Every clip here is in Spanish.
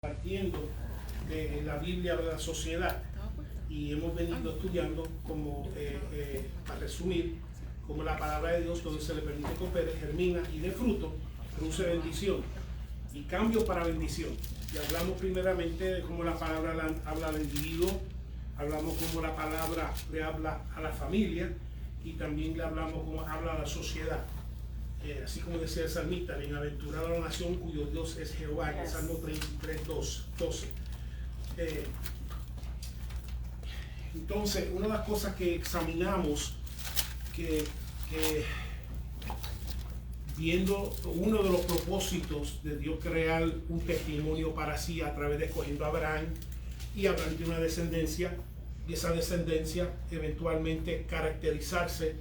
Partiendo de la Biblia de la sociedad, y hemos venido estudiando como, para resumir, como la palabra de Dios, donde se le permite que opere, germina y dé fruto, produce bendición y cambio para bendición. Y hablamos primeramente de cómo la palabra habla al individuo, hablamos cómo la palabra le habla a la familia, y también le hablamos cómo habla a la sociedad. Así como decía el salmista, bienaventurada la nación cuyo Dios es Jehová, en el Salmo 33, 12. Entonces, una de las cosas que examinamos, que viendo uno de los propósitos de Dios crear un testimonio para sí a través de escogiendo a Abraham, y Abraham tiene una descendencia, y esa descendencia eventualmente caracterizarse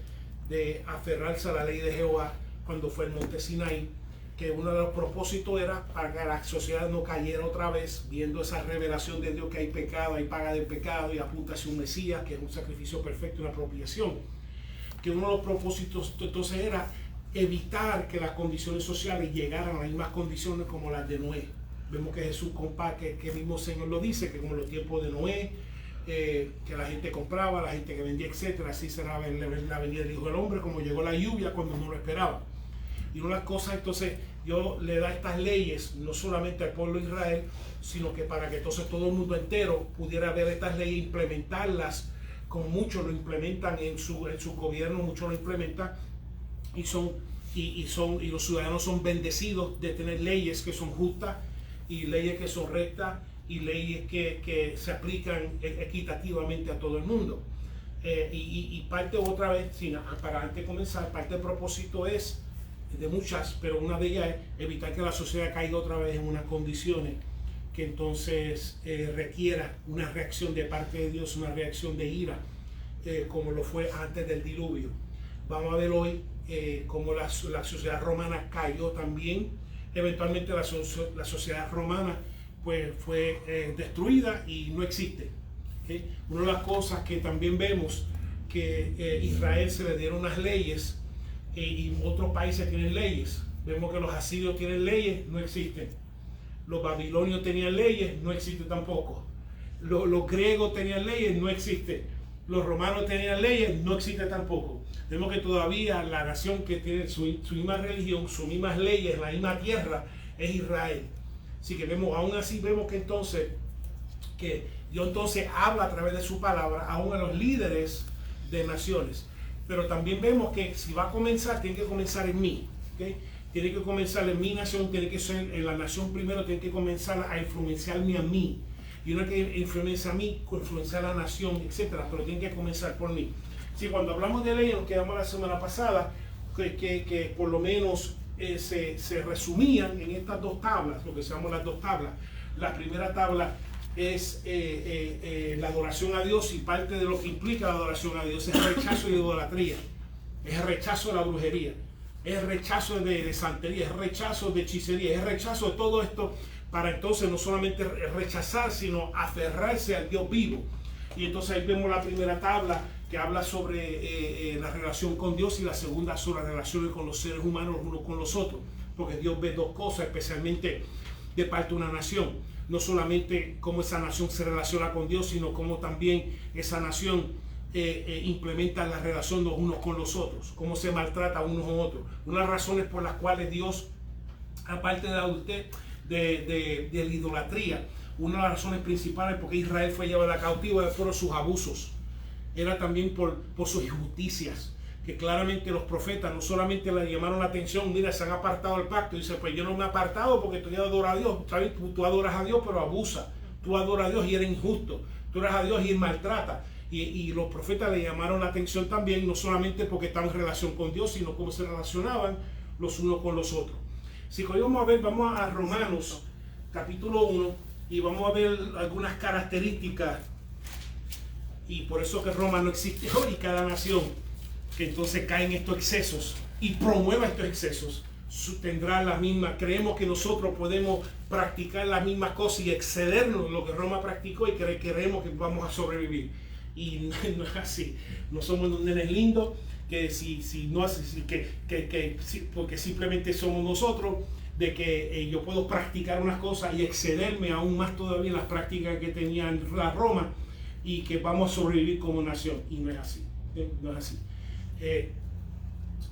de aferrarse a la ley de Jehová cuando fue el monte Sinaí, que uno de los propósitos era para que la sociedad no cayera otra vez, viendo esa revelación de Dios que hay pecado, hay paga del pecado y apunta hacia un Mesías, que es un sacrificio perfecto, una apropiación. Que uno de los propósitos entonces era evitar que las condiciones sociales llegaran a las mismas condiciones como las de Noé. Vemos que Jesús compara, que el mismo Señor lo dice, que como en los tiempos de Noé, que la gente compraba, la gente que vendía, etcétera, así será la venida del Hijo del Hombre, como llegó la lluvia cuando no lo esperaba. Y una de las cosas, entonces, Dios le da estas leyes, no solamente al pueblo de Israel, sino que para que entonces todo el mundo entero pudiera ver estas leyes, implementarlas, como muchos lo implementan en su gobierno, muchos lo implementan, y los ciudadanos son bendecidos de tener leyes que son justas, y leyes que son rectas, y leyes que se aplican equitativamente a todo el mundo. Y parte otra vez, para antes de comenzar, parte del propósito es de muchas, pero una de ellas es evitar que la sociedad caiga otra vez en unas condiciones que entonces requiera una reacción de parte de Dios, una reacción de ira, como lo fue antes del diluvio. Vamos a ver hoy cómo la sociedad romana cayó también. Eventualmente la sociedad romana pues fue destruida y no existe. ¿Okay? Una de las cosas que también vemos, que Israel se le dieron unas leyes, y otros países tienen leyes. Vemos que los asirios tienen leyes, no existen. Los babilonios tenían leyes, no existen tampoco. Los griegos tenían leyes, no existen. Los romanos tenían leyes, no existe tampoco. Vemos que todavía la nación que tiene su misma religión, sus mismas leyes, la misma tierra, es Israel. Así que aún así vemos que entonces, que Dios entonces habla a través de su palabra aún a los líderes de naciones. Pero también vemos que si va a comenzar, tiene que comenzar en mí. ¿Okay? Tiene que comenzar en mi nación, tiene que ser en la nación primero, tiene que comenzar a influenciarme a mí. Y no es que influencia a mí, influenciar a la nación, etcétera, pero tiene que comenzar por mí. Si cuando hablamos de ley, nos quedamos la semana pasada, que por lo menos se resumían en estas dos tablas, lo que se llaman las dos tablas. La primera tabla es la adoración a Dios, y parte de lo que implica la adoración a Dios es el rechazo de idolatría, es el rechazo de la brujería, es el rechazo de santería, es el rechazo de hechicería, es el rechazo de todo esto, para entonces no solamente rechazar, sino aferrarse al Dios vivo. Y entonces ahí vemos la primera tabla que habla sobre la relación con Dios, y la segunda sobre las relaciones con los seres humanos unos con los otros, porque Dios ve dos cosas, especialmente de parte de una nación. No solamente cómo esa nación se relaciona con Dios, sino cómo también esa nación implementa la relación los unos con los otros, cómo se maltrata unos con otros. Una de las razones por las cuales Dios, aparte de la adultez, de la idolatría, una de las razones principales por qué Israel fue llevado a cautivo fueron sus abusos, era también por sus injusticias, que claramente los profetas no solamente le llamaron la atención, mira, se han apartado del pacto, y dice, pues yo no me he apartado porque tú adoras a Dios. Tú adoras a Dios pero abusa, tú adoras a Dios y eres injusto, tú adoras a Dios y maltrata. Y los profetas le llamaron la atención también, no solamente porque estaban en relación con Dios, sino cómo se relacionaban los unos con los otros. Si hoy vamos a Romanos capítulo 1, y vamos a ver algunas características, y por eso que Roma no existe hoy, cada nación que entonces cae en estos excesos y promueva estos excesos tendrá la misma. Creemos que nosotros podemos practicar las mismas cosas y excedernos de lo que Roma practicó, y creemos que vamos a sobrevivir, y no es así. No somos unos nenes lindos que porque simplemente somos nosotros, de que yo puedo practicar unas cosas y excederme aún más todavía en las prácticas que tenía en la Roma y que vamos a sobrevivir como nación. Y no es así. No es así.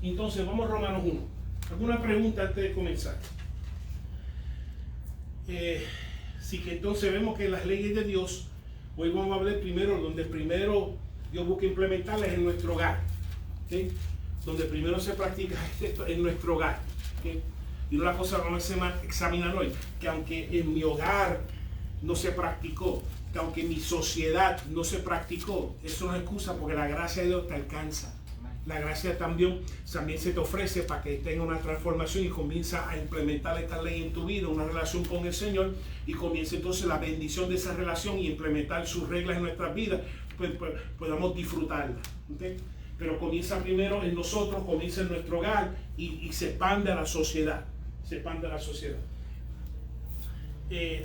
Entonces, vamos a Romanos 1. ¿Alguna pregunta antes de comenzar? Sí, que entonces vemos que las leyes de Dios, hoy vamos a hablar primero, donde primero Dios busca implementarlas en nuestro hogar. ¿Sí? Donde primero se practica esto en nuestro hogar. ¿Sí? Y una cosa vamos a examinar hoy, que aunque en mi hogar no se practicó, que aunque en mi sociedad no se practicó, eso no es excusa porque la gracia de Dios te alcanza. La gracia también se te ofrece para que tenga una transformación y comienza a implementar esta ley en tu vida, una relación con el Señor, y comienza entonces la bendición de esa relación y implementar sus reglas en nuestras vidas, pues podamos disfrutarla. ¿Okay? Pero comienza primero en nosotros, comienza en nuestro hogar y se expande a la sociedad. Se expande a la sociedad.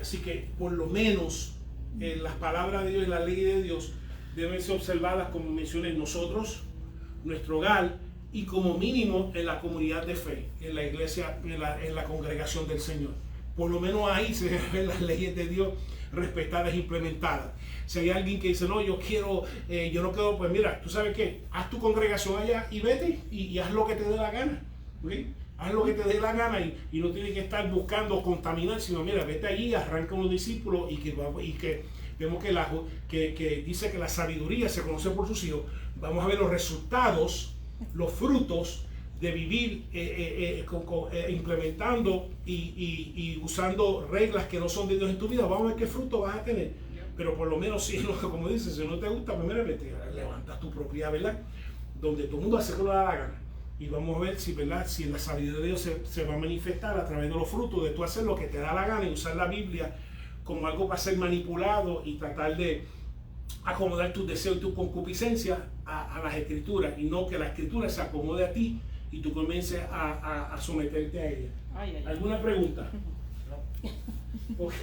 Así que por lo menos las palabras de Dios y la ley de Dios deben ser observadas, como mencioné, en nosotros, nuestro hogar y como mínimo en la comunidad de fe, en la iglesia, en la congregación del Señor. Por lo menos ahí se ven las leyes de Dios respetadas e implementadas. Si hay alguien que dice, no, yo no quiero, pues mira, tú sabes qué, haz tu congregación allá y vete y haz lo que te dé la gana. ¿Okay? Haz lo que te dé la gana y no tienes que estar buscando contaminar, sino mira, vete allí, arranca unos discípulos y que vemos que dice que la sabiduría se conoce por sus hijos. Vamos a ver los resultados, los frutos de vivir implementando y usando reglas que no son de Dios en tu vida. Vamos a ver qué fruto vas a tener. Pero por lo menos, si no, como dices, si no te gusta, primero vete, levantas tu propiedad, ¿verdad? Donde todo el mundo hace lo que le da la gana. Y vamos a ver si, ¿verdad?, si la sabiduría de Dios se va a manifestar a través de los frutos de tú hacer lo que te da la gana y usar la Biblia como algo para ser manipulado y tratar de acomodar tus deseos y tu concupiscencia a las escrituras, y no que la escritura se acomode a ti y tú comiences a someterte a ella. ¿Alguna pregunta? No. Ok.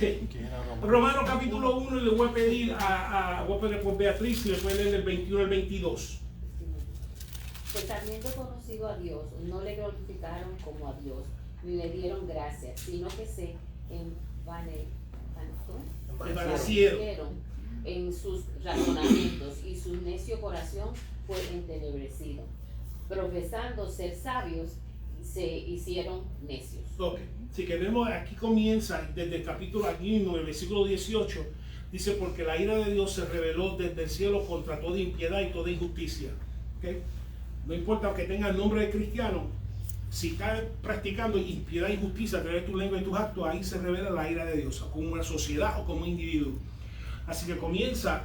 Romanos capítulo 1, le voy a pedir voy a pedir por Beatriz si le puede leer del 21 al 22. Pues habiendo conocido a Dios, no le glorificaron como a Dios, ni le dieron gracias, sino que se envanecieron en sus razonamientos, y su necio corazón fue entenebrecido. Profesando ser sabios, se hicieron necios. Ok, así que vemos, aquí comienza desde el capítulo aquí mismo, el versículo 18, dice, porque la ira de Dios se reveló desde el cielo contra toda impiedad y toda injusticia. ¿Okay? No importa que tenga el nombre de cristiano, si estás practicando impiedad e injusticia a través de tu lengua y tus actos, ahí se revela la ira de Dios, como una sociedad o como un individuo. Así que comienza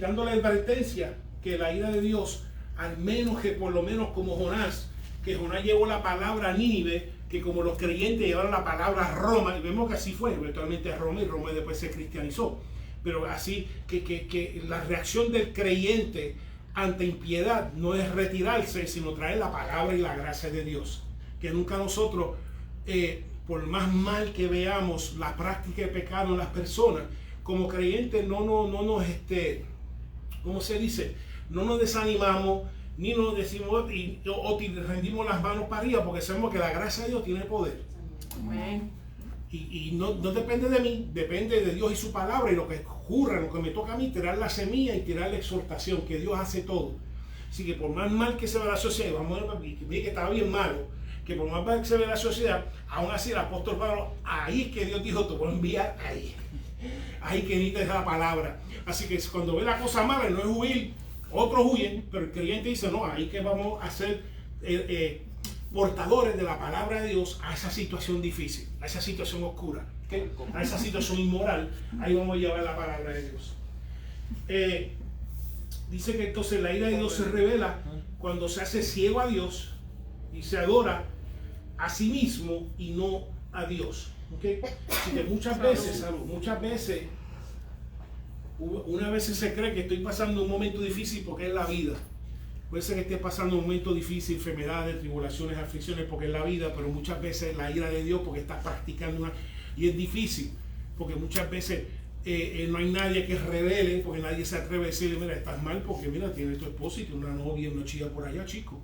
dando la advertencia que la ira de Dios, al menos que por lo menos como Jonás, que Jonás llevó la palabra a Nínive, que como los creyentes llevaron la palabra a Roma, y vemos que así fue, eventualmente a Roma, y Roma después se cristianizó. Pero así que la reacción del creyente ante impiedad no es retirarse, sino traer la palabra y la gracia de Dios. Que nunca nosotros, por más mal que veamos la práctica de pecado en las personas, como creyentes no nos, ¿cómo se dice? No nos desanimamos, ni nos decimos o rendimos las manos para arriba, porque sabemos que la gracia de Dios tiene poder. Amén. Y no depende de mí, depende de Dios y su palabra, y lo que ocurra, lo que me toca a mí, tirar la semilla y tirar la exhortación, que Dios hace todo. Así que por más mal que se vea la sociedad, vamos a ver que estaba bien malo, que por más mal que se vea la sociedad, aún así el apóstol Pablo, ahí es que Dios dijo, te voy a enviar ahí. Ahí que necesitas la palabra. Así que cuando ve la cosa mala, no es huir, otros huyen, pero el creyente dice, no, ahí que vamos a ser portadores de la palabra de Dios a esa situación difícil, a esa situación oscura, ¿okay? A esa situación inmoral. Ahí vamos a llevar la palabra de Dios. Dice que entonces la ira de Dios se revela cuando se hace ciego a Dios y se adora a sí mismo y no a Dios. ¿Okay? Así que muchas veces, una vez se cree que estoy pasando un momento difícil porque es la vida. Puede ser que esté pasando un momento difícil, enfermedades, tribulaciones, aflicciones, porque es la vida, pero muchas veces la ira de Dios porque estás practicando y es difícil, porque muchas veces no hay nadie que revele, porque nadie se atreve a decirle, mira, estás mal porque mira, tienes tu esposo y tienes una novia y una chica por allá, chico.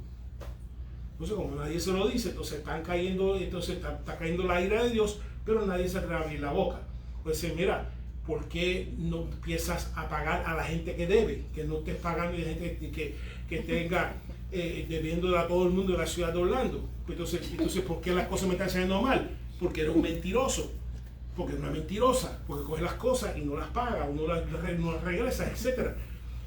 Entonces, como nadie se lo dice, entonces están cayendo, entonces está cayendo la ira de Dios, pero nadie se atreve a abrir la boca. Pues mira, ¿por qué no empiezas a pagar a la gente que debe? Que no estés pagando a la gente que tenga debiendo a todo el mundo de la ciudad de Orlando. Entonces, ¿por qué las cosas me están saliendo mal? Porque eres un mentiroso, porque es una mentirosa, porque coge las cosas y no las paga, no las regresa, etc.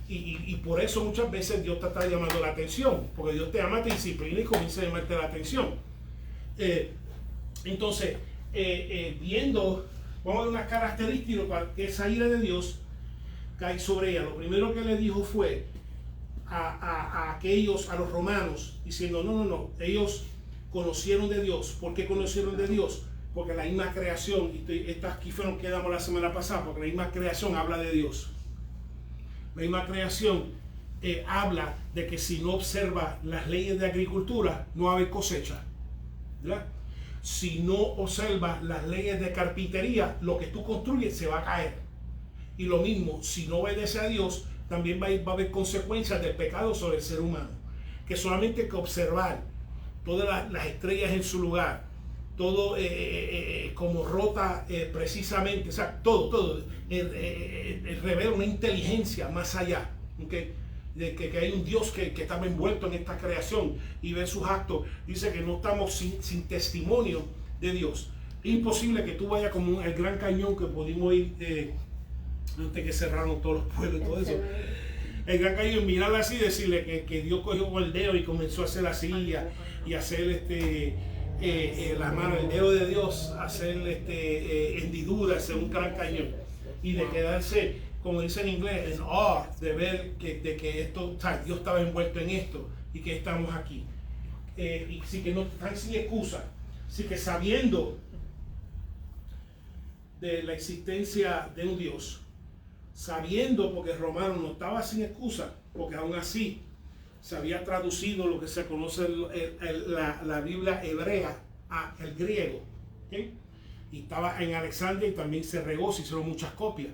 Y por eso muchas veces Dios te está llamando la atención, porque Dios te ama, te disciplina y comienza a llamarte la atención. Entonces, viendo, vamos a ver unas características que esa ira de Dios cae sobre ella. Lo primero que le dijo fue a aquellos, a los romanos, diciendo, no, ellos conocieron de Dios. ¿Por qué conocieron de Dios? Porque la misma creación, y estas aquí fueron que damos la semana pasada, porque la misma creación habla de Dios. La misma creación habla de que si no observa las leyes de agricultura, no va a haber cosecha, ¿verdad? Si no observa las leyes de carpintería, lo que tú construyes se va a caer. Y lo mismo, si no obedece a Dios, también va a haber consecuencias del pecado sobre el ser humano. Que solamente hay que observar todas las estrellas en su lugar, todo como rota precisamente, o sea, todo revela una inteligencia más allá, ¿okay? De que hay un Dios que estaba envuelto en esta creación y ve sus actos. Dice que no estamos sin testimonio de Dios. Es imposible que tú vayas como el Gran Cañón que pudimos ir antes que cerraron todos los pueblos y todo eso. El Gran Cañón, mirarla así y decirle que Dios cogió con el dedo y comenzó a hacer así y hacer la mano, el dedo de Dios, hacer hendiduras en un Gran Cañón y de quedarse, como dice en inglés, en awe de ver que esto, o sea, Dios estaba envuelto en esto y que estamos aquí. Y sí que no están sin excusa, sí que sabiendo de la existencia de un Dios, sabiendo, porque Romano no estaba sin excusa, porque aún así se había traducido lo que se conoce la Biblia hebrea al griego, ¿okay? Y estaba en Alexandria y también se regó, se hicieron muchas copias.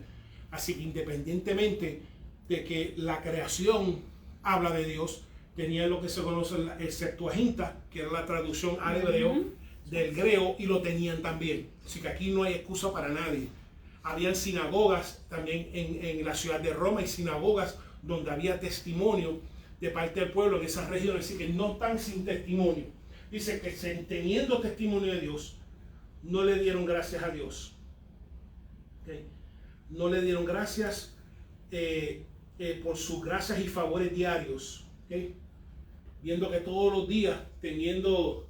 Así que independientemente de que la creación habla de Dios, tenía lo que se conoce el Septuaginta, que era la traducción al hebreo del griego, y lo tenían también. Así que aquí no hay excusa para nadie. Habían sinagogas también en la ciudad de Roma, y sinagogas donde había testimonio de parte del pueblo en esas regiones, así que no están sin testimonio. Dice que teniendo testimonio de Dios, no le dieron gracias a Dios. ¿Okay? No le dieron gracias por sus gracias y favores diarios. ¿Okay? Viendo que todos los días, teniendo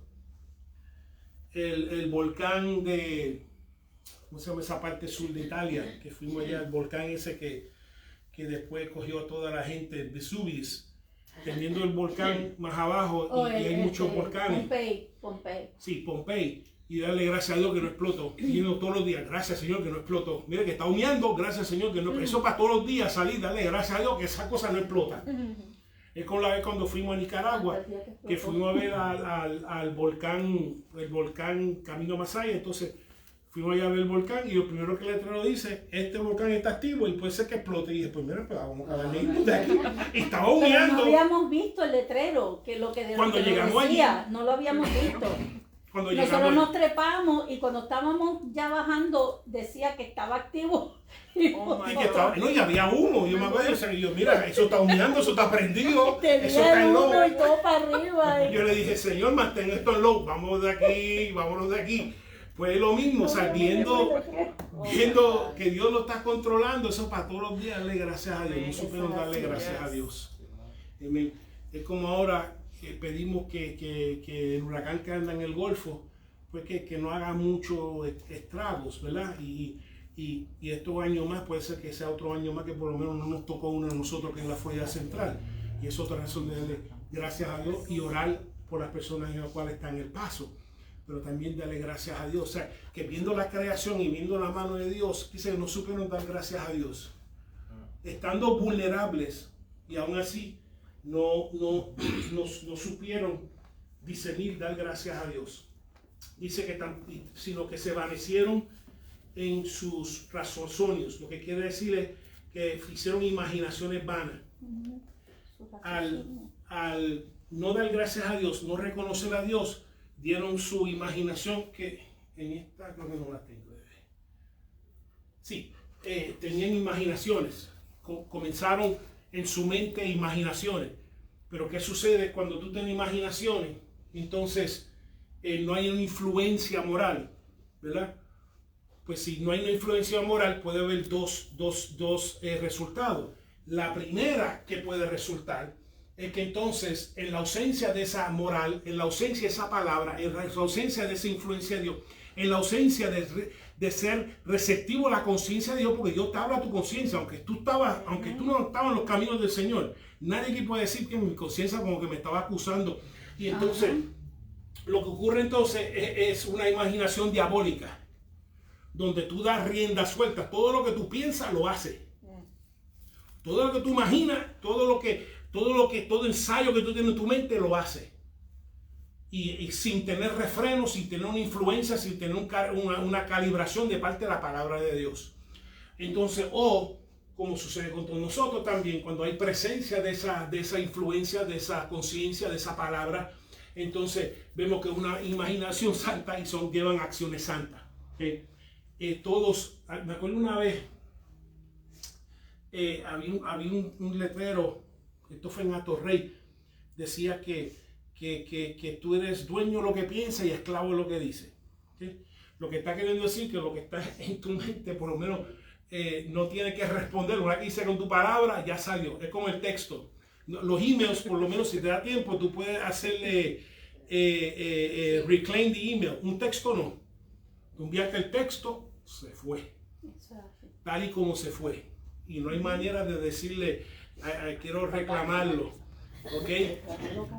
el volcán de, ¿cómo se llama esa parte sur de Italia? Que fuimos allá, el volcán ese que después cogió a toda la gente, Vesuvius. Teniendo el volcán más abajo y hay muchos volcanes. Pompey. Sí, Pompey. Y darle gracias a Dios que no explotó. Yendo todos los días, gracias Señor que no explotó. Mire que está humeando, gracias Señor que no. Eso para todos los días salir, darle gracias a Dios que esa cosa no explota. Es como la vez cuando fuimos a Nicaragua, que fuimos a ver al volcán, el volcán Camino Masaya. Entonces fuimos allá a ver el volcán y lo primero que el letrero dice, este volcán está activo y puede ser que explote. Y después, mira, pues vamos a darle de aquí. Y estaba humeando. No habíamos visto el letrero, que lo que cuando llegamos decía, allí, no lo habíamos visto. Cuando Nosotros nos trepamos y cuando estábamos ya bajando decía que estaba activo. Y que estaba, no, y había humo. Yo me acuerdo, y yo, mira, eso está humeando, eso está prendido, eso está en low. Y todo para arriba. Yo le dije, Señor, mantén esto en low, vámonos de aquí, vámonos de aquí. Pues lo mismo, o sea, viendo que Dios lo está controlando, eso para todos los días darle gracias a Dios. No supieron darle gracias a Dios. Es como ahora que pedimos que el huracán que anda en el Golfo, pues que no haga muchos estragos, ¿verdad? Y estos años más, puede ser que sea otro año más que por lo menos no nos tocó uno de nosotros que es la Florida Central. Y es otra razón de darle gracias a Dios y orar por las personas en las cuales está en el paso. Pero también darle gracias a Dios. O sea, que viendo la creación y viendo la mano de Dios, dice que no supieron dar gracias a Dios. Estando vulnerables y aún así no supieron discernir, dar gracias a Dios. Dice que sino que se vanecieron en sus raciocinios. Lo que quiere decir es que hicieron imaginaciones vanas. Al no dar gracias a Dios, no reconocer a Dios, dieron su imaginación, que en esta creo que no la tengo. Sí, tenían imaginaciones, comenzaron en su mente imaginaciones. Pero ¿qué sucede cuando tú tienes imaginaciones? Entonces no hay una influencia moral, ¿verdad? Pues si no hay una influencia moral, puede haber dos resultados. La primera que puede resultar es que entonces, en la ausencia de esa moral, en la ausencia de esa palabra, en la ausencia de esa influencia de Dios, en la ausencia de ser receptivo a la conciencia de Dios, porque Dios te habla a tu conciencia, aunque tú no estabas en los caminos del Señor, nadie aquí puede decir que mi conciencia como que me estaba acusando. Y entonces, lo que ocurre entonces es una imaginación diabólica, donde tú das rienda suelta, todo lo que tú piensas lo haces. Todo lo que tú imaginas, todo ensayo que tú tienes en tu mente lo haces. Y sin tener refreno, sin tener una influencia, sin tener una calibración de parte de la palabra de Dios. Entonces, como sucede con todos nosotros también, cuando hay presencia de esa influencia, de esa conciencia, de esa palabra, entonces vemos que es una imaginación santa y llevan acciones santas. Todos, me acuerdo una vez, había un letrero, esto fue en Atorrey, decía que tú eres dueño de lo que piensas y esclavo de lo que dices. Lo que está queriendo decir que lo que está en tu mente, por lo menos, no tiene que responder. Una que dice con tu palabra, ya salió. Es como el texto. Los emails, por lo menos, si te da tiempo, tú puedes hacerle reclaim the email. Un texto no. Tú enviaste el texto, se fue. Tal y como se fue. Y no hay manera de decirle, quiero reclamarlo. ¿Ok?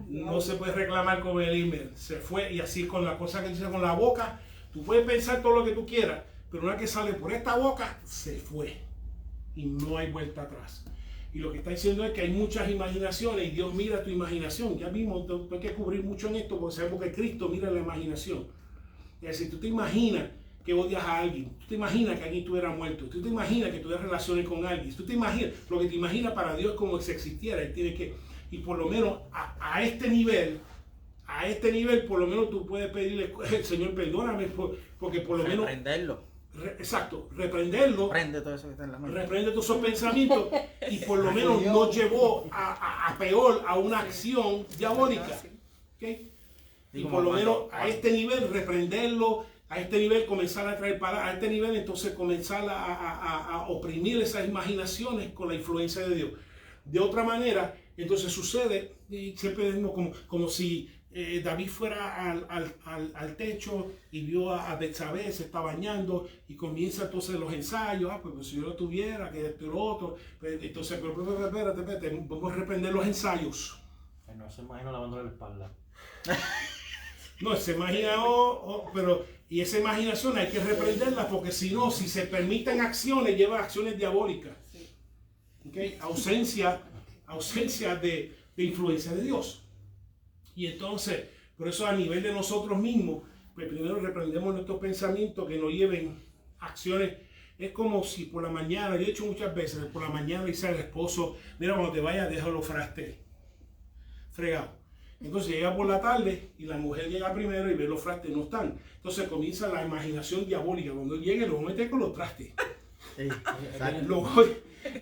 No se puede reclamar con el email. Se fue. Y así con la cosa que dice con la boca, tú puedes pensar todo lo que tú quieras, pero una que sale por esta boca, se fue. Y no hay vuelta atrás. Y lo que está diciendo es que hay muchas imaginaciones y Dios mira tu imaginación. Ya mismo hay que cubrir mucho en esto porque sabemos que Cristo mira la imaginación. Es decir, tú te imaginas que odias a alguien, tú te imaginas que alguien estuviera muerto, tú te imaginas que tuvieras relaciones con alguien, tú te imaginas, lo que te imaginas para Dios es como si existiera. Él tiene que, y por lo menos a este nivel, por lo menos tú puedes pedirle, Señor, perdóname, porque por lo menos... Reprenderlo. Exacto, reprenderlo. Reprende todo eso que está en la mente. Reprende todos esos pensamientos y por lo menos no llevó a peor, a una acción diabólica. ¿Okay? Y por lo menos a este nivel reprenderlo, a este nivel comenzar a traer para, a este nivel entonces comenzar a oprimir esas imaginaciones con la influencia de Dios. De otra manera, entonces sucede, y siempre decimos como si David fuera al techo y vio a Betsabé, se está bañando y comienza entonces los ensayos, pues si yo lo tuviera, que esto y lo otro, entonces, pero espérate, vamos a reprender los ensayos. No se imagina lavándole la espalda. No, se imagina, pero y esa imaginación hay que reprenderla porque si no, si se permiten acciones, lleva acciones diabólicas. ¿Okay? Ausencia de influencia de Dios. Y entonces, por eso a nivel de nosotros mismos, pues primero reprendemos nuestros pensamientos que nos lleven acciones. Es como si por la mañana, yo he dicho muchas veces, por la mañana dice al esposo, mira, cuando te vayas, déjalo fregado. Entonces llega por la tarde y la mujer llega primero y ve los trastes, no están. Entonces comienza la imaginación diabólica. Cuando llegue, lo voy a meter con los trastes. Sí,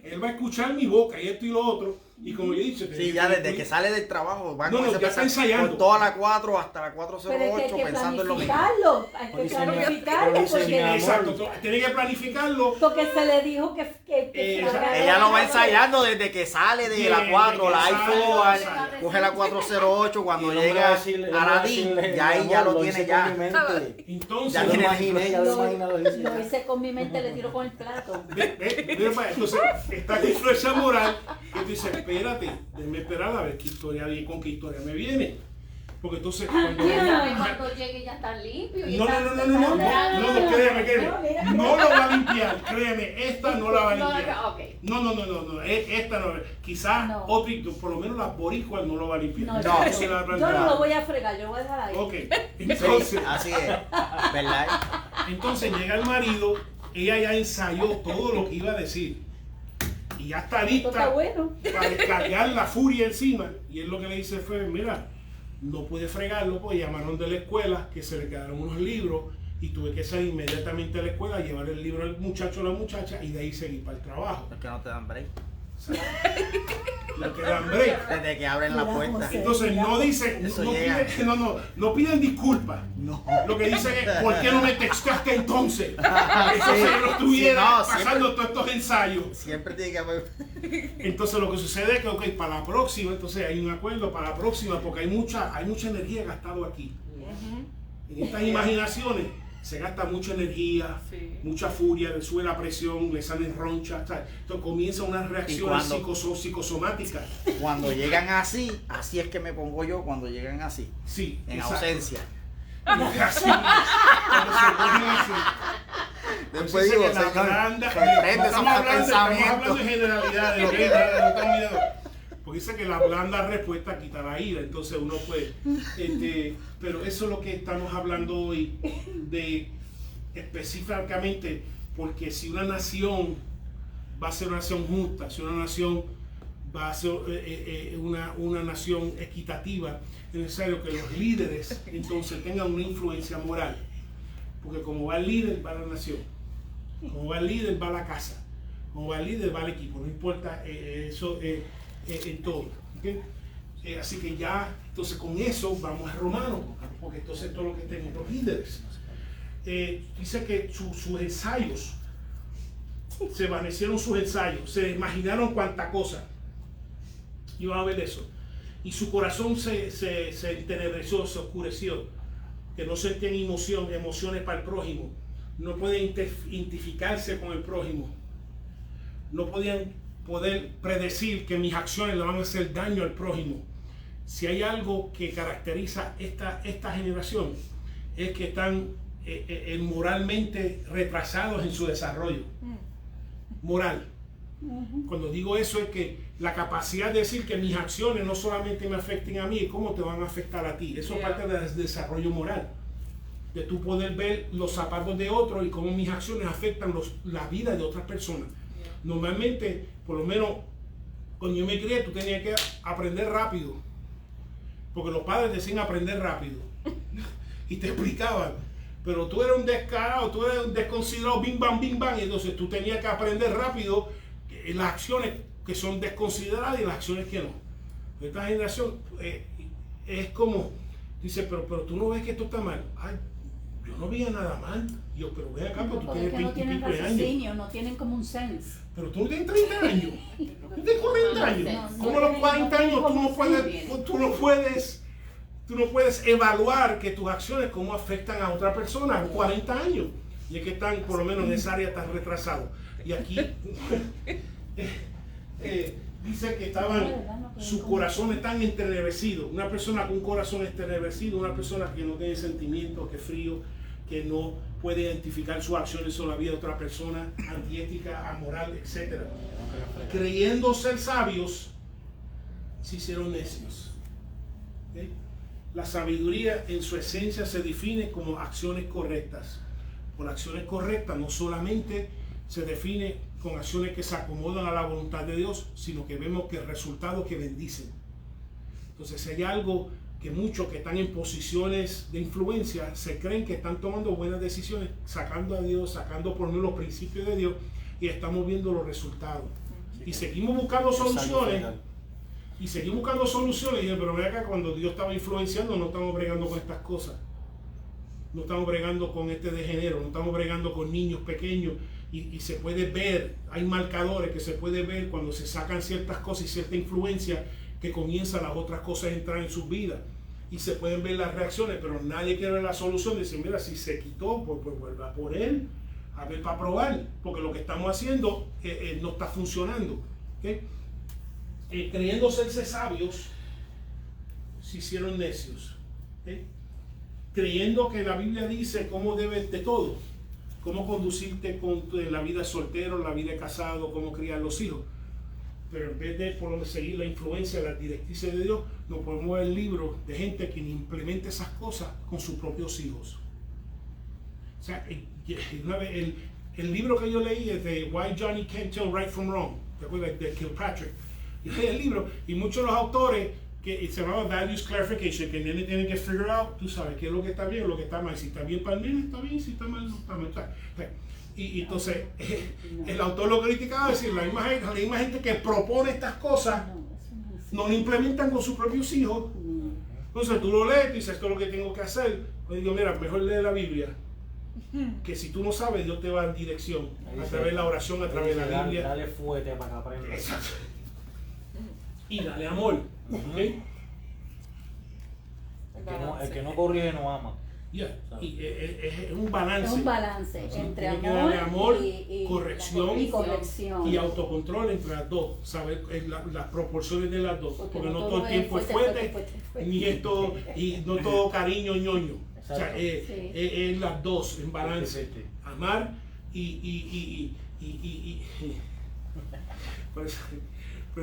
él va a escuchar mi boca y esto y lo otro. Y como yo he dicho, sí, ya desde que sale del trabajo, van ya está ensayando. Por todas las 4 hasta las 4:08 Pero es que pensando en lo mismo. hay que planificarlo porque, exacto, tiene que planificarlo. porque se le dijo que Ella lo va ensayando desde que sale de la 4, la iPhone, coge la 408, cuando llega a la D, ya ahí ya lo tiene ya. Entonces, Ya lo imaginé, lo hice con mi mente, le tiro con el plato. Entonces, está la influencia moral que tú dices, espérate, déjame esperar a ver con qué historia me viene. Porque entonces cuando llegue ya está limpio. No, créeme, no lo va a limpiar, créeme, esta no la va a limpiar. No, esta no, quizás otro, por lo menos las boricuas no lo va a limpiar. Yo no lo voy a fregar, yo lo voy a dejar ahí. Ok, entonces, sí, así es, ¿verdad? Entonces llega el marido, ella ya ensayó todo lo que iba a decir. y ya está Esto está lista bueno. para descargar la furia encima. Y él lo que le dice fue, mira, no pude fregarlo, pues llamaron de la escuela, que se le quedaron unos libros, y tuve que salir inmediatamente a la escuela, llevar el libro al muchacho o la muchacha, y de ahí seguir para el trabajo. Es que no te dan break. No te dan break. Desde que abren la Mira, puerta. José. Entonces no dicen, Eso no llega. no piden disculpas. No. Lo que dicen es, ¿por qué no me textaste entonces? Entonces yo no estuviera Sí, no, pasando todos estos ensayos. Siempre tiene que haber. Entonces lo que sucede es que, ok, para la próxima, entonces hay un acuerdo para la próxima, porque hay mucha energía gastada aquí. En estas imaginaciones se gasta mucha energía, mucha furia, le sube la presión, le salen ronchas, ¿sabes? Entonces comienza una reacción psicosomática. Cuando llegan así es que me pongo yo cuando llegan así. Sí, En exacto. ausencia. Así, cuando se ponen así. Después Dice digo, que la señor, blanda, sorprende estamos hablando pensamientos. de generalidades, ¿ok? No estamos mirando. Porque dice que la blanda respuesta quita la ira, entonces uno puede, pero eso es lo que estamos hablando hoy, de específicamente, porque si una nación va a ser una nación justa, si una nación va a ser una nación equitativa, es necesario que los líderes entonces tengan una influencia moral, porque como va el líder va la nación, como va el líder va la casa, como va el líder va el equipo, no importa eso en todo. ¿Okay? Así que ya, entonces con eso vamos a Romanos, porque entonces todo lo que tenemos los líderes. Dice que sus ensayos, se vanecieron sus ensayos, se imaginaron cuánta cosa. Y vamos a ver eso. Y su corazón se entenebreció, se oscureció, que no sentían emociones para el prójimo, no podían identificarse con el prójimo, no podían poder predecir que mis acciones le van a hacer daño al prójimo. Si hay algo que caracteriza esta generación, es que están moralmente retrasados en su desarrollo moral. Cuando digo eso es que la capacidad de decir que mis acciones no solamente me afecten a mí, cómo te van a afectar a ti. Eso es parte del desarrollo moral, de tú poder ver los zapatos de otros y cómo mis acciones afectan la vida de otras personas. Normalmente, por lo menos cuando yo me crié, tú tenías que aprender rápido, porque los padres decían aprender rápido y te explicaban, pero tú eras un descarado, tú eras un desconsiderado, bing bang, y entonces tú tenías que aprender rápido las acciones que son desconsideradas y las acciones que no. Esta generación es como, dice, pero tú no ves que esto está mal. Ay, yo no veía nada mal. Yo, pero ve acá, pero tú Porque tienes es que no 20 y tienen pico de años. raciocinio, no tienen como un sense. Pero tú no tienes 30 años, tú tienes 40 años. No, Como a los 40 años tú no puedes evaluar que tus acciones cómo afectan a otra persona a 40 años. Y es que están, por lo menos en esa área, están retrasados. Y aquí dice que sus corazones están entenebrecidos. Una persona con un corazón entenebrecido, una persona que no tiene sentimientos, que es frío, que no puede identificar sus acciones o la vida de otra persona, antiética, amoral, etc. Creyendo ser sabios, se hicieron necios. ¿Okay? La sabiduría en su esencia se define como acciones correctas. Por acciones correctas no solamente se define con acciones que se acomodan a la voluntad de Dios, sino que vemos que resultados que bendicen. Entonces, si hay algo que muchos que están en posiciones de influencia se creen que están tomando buenas decisiones, sacando a Dios, sacando por menos los principios de Dios, y estamos viendo los resultados. Y seguimos buscando soluciones. Y seguimos buscando soluciones. Y dije, pero ve acá, cuando Dios estaba influenciando, no estamos bregando con estas cosas. No estamos bregando con este degenero, no estamos bregando con niños pequeños. Y se puede ver, hay marcadores que se puede ver cuando se sacan ciertas cosas y cierta influencia, que comienzan las otras cosas a entrar en sus vidas. Y se pueden ver las reacciones, pero nadie quiere ver la solución. Dice, mira, si se quitó, pues vuelva a por él, a ver, para probar, porque lo que estamos haciendo no está funcionando. ¿Okay? Creyendo serse sabios, se hicieron necios. ¿Okay? Creyendo que la Biblia dice cómo debes de todo, cómo conducirte con la vida soltero, la vida casado, cómo criar los hijos. Pero en vez de por seguir la influencia, las directrices de Dios, nos podemos ver libros de gente que implementa esas cosas con sus propios hijos. O sea, el libro que yo leí es de Why Johnny Can't Tell Right from Wrong. ¿te acuerdas? De Kilpatrick. Y leí el libro, y muchos de los autores, que se llamaba Values Clarification, que el nene tiene que figure out, tú sabes, qué es lo que está bien o lo que está mal. Si está bien para el nene, está bien, si está mal, no está mal. Y entonces, el autor lo criticaba, decir, la misma gente que propone estas cosas, no lo implementan con sus propios hijos. Entonces tú lo lees y dices, esto es lo que tengo que hacer. Yo digo, mira, mejor lee la Biblia, que si tú no sabes, Dios te va a dar dirección, a través de la oración, a través de la Biblia. Dale fuerte para que aprenda. Exacto. Y dale amor. ¿Okay? El que no corrige no ama. Yeah. Y es un balance. Es un balance Sí, entre tiene que darle amor, y corrección corrección. y autocontrol entre las dos, saber las proporciones de las dos, porque no todo el es tiempo es fuerte, ni esto, y no todo cariño ñoño. O sea, es las dos en balance, amar y por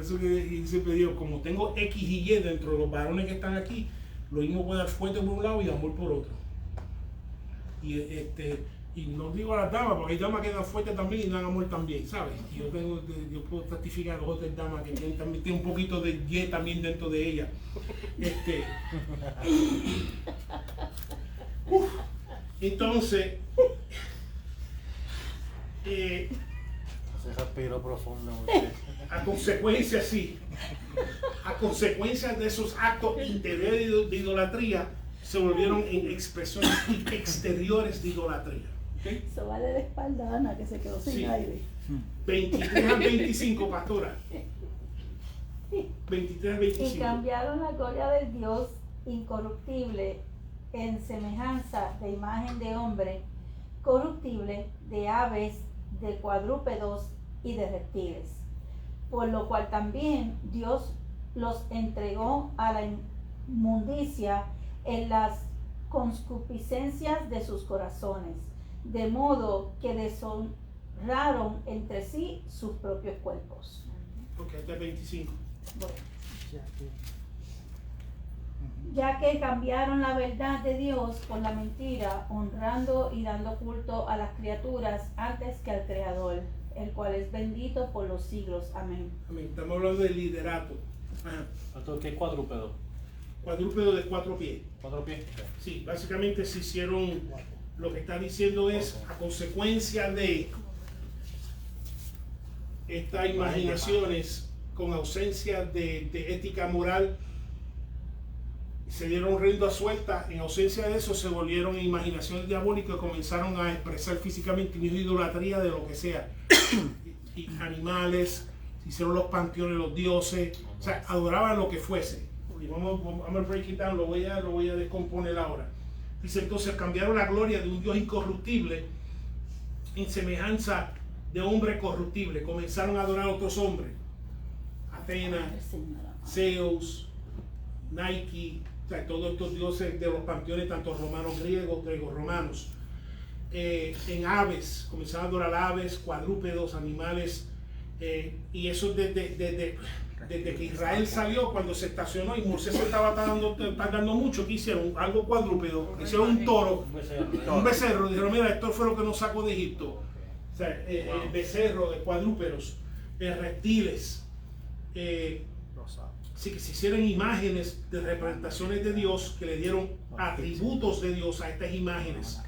eso que siempre digo, como tengo X y Y dentro de los varones que están aquí, lo mismo puede dar fuerte por un lado y amor por otro. Y no digo a las damas, porque hay damas que dan fuerte también y dan amor también, ¿sabes? Y yo puedo testificar a otras damas que también tienen un poquito de Y también dentro de ellas. Entonces, Se respiró profundo. a consecuencia, sí, a consecuencia de esos actos interiores de idolatría, se volvieron en expresiones exteriores de idolatría. ¿Okay? Eso vale de espalda, Ana, que se quedó sin Sí. aire. 23 a 25, pastora. 23 a Y 25. cambiaron la gloria del Dios incorruptible en semejanza de imagen de hombre, corruptible, de aves, de cuadrúpedos y de reptiles. Por lo cual también Dios los entregó a la inmundicia en las concupiscencias de sus corazones, de modo que deshonraron entre sí sus propios cuerpos. Ok, hasta el 25. Bueno. Ya que cambiaron la verdad de Dios por la mentira, honrando y dando culto a las criaturas antes que al Creador, el cual es bendito por los siglos. Amén. Amén. Estamos hablando de liderato. Ajá. ¿Qué es cuadrúpedo? Cuadrúpedo de 4 pies. 4 pies. Sí, básicamente se hicieron, lo que está diciendo es, a consecuencia de estas imaginaciones con ausencia de ética moral, se dieron rienda suelta. En ausencia de eso se volvieron imaginaciones diabólicas y comenzaron a expresar físicamente idolatría de lo que sea. Y animales, se hicieron los panteones, los dioses, o sea, adoraban lo que fuese. Y vamos a break it down, lo voy a descomponer ahora. Dice, entonces cambiaron la gloria de un Dios incorruptible en semejanza de hombre corruptible. Comenzaron a adorar a otros hombres. Athena, Zeus, Nike, o sea, todos estos dioses de los panteones, tanto romanos, griegos romanos. En aves, comenzaron a adorar aves, cuadrúpedos, animales, y eso desde que Israel salió, cuando se estacionó y Moisés se estaba tardando mucho, ¿qué hicieron? Algo cuadrúpedo, hicieron un toro, un becerro, dijeron, mira, esto fue lo que nos sacó de Egipto. O sea, becerro, de cuadrúpedos, reptiles, sí, que se hicieron imágenes de representaciones de Dios, que le dieron atributos de Dios a estas imágenes,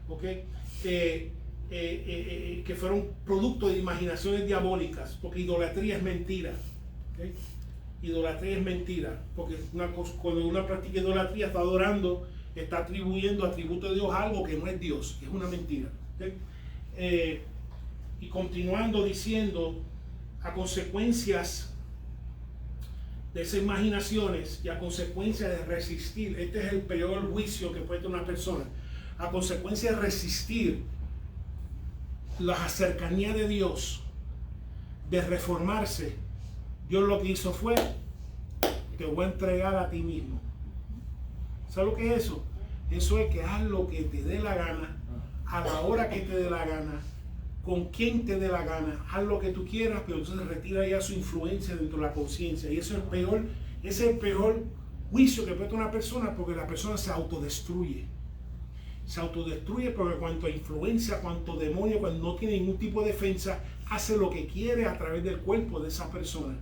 ¿okay? Que fueron producto de imaginaciones diabólicas, porque idolatría es mentira. ¿Okay? Idolatría es mentira, porque cuando una practica idolatría está adorando, está atribuyendo atributos de Dios a algo que no es Dios, que es una mentira. ¿Okay? Y continuando diciendo, a consecuencias de esas imaginaciones y a consecuencia de resistir, este es el peor juicio que puede tener una persona, a consecuencia de resistir la cercanía de Dios, de reformarse, Dios lo que hizo fue, te voy a entregar a ti mismo. ¿Sabes lo que es eso? Eso es que haz lo que te dé la gana, a la hora que te dé la gana, con quien te dé la gana, haz lo que tú quieras, pero entonces retira ya su influencia dentro de la conciencia. Y eso es el peor juicio que puede tener una persona, porque la persona se autodestruye. se autodestruye porque cuanto influencia, cuanto demonio, cuando no tiene ningún tipo de defensa, hace lo que quiere a través del cuerpo de esa persona.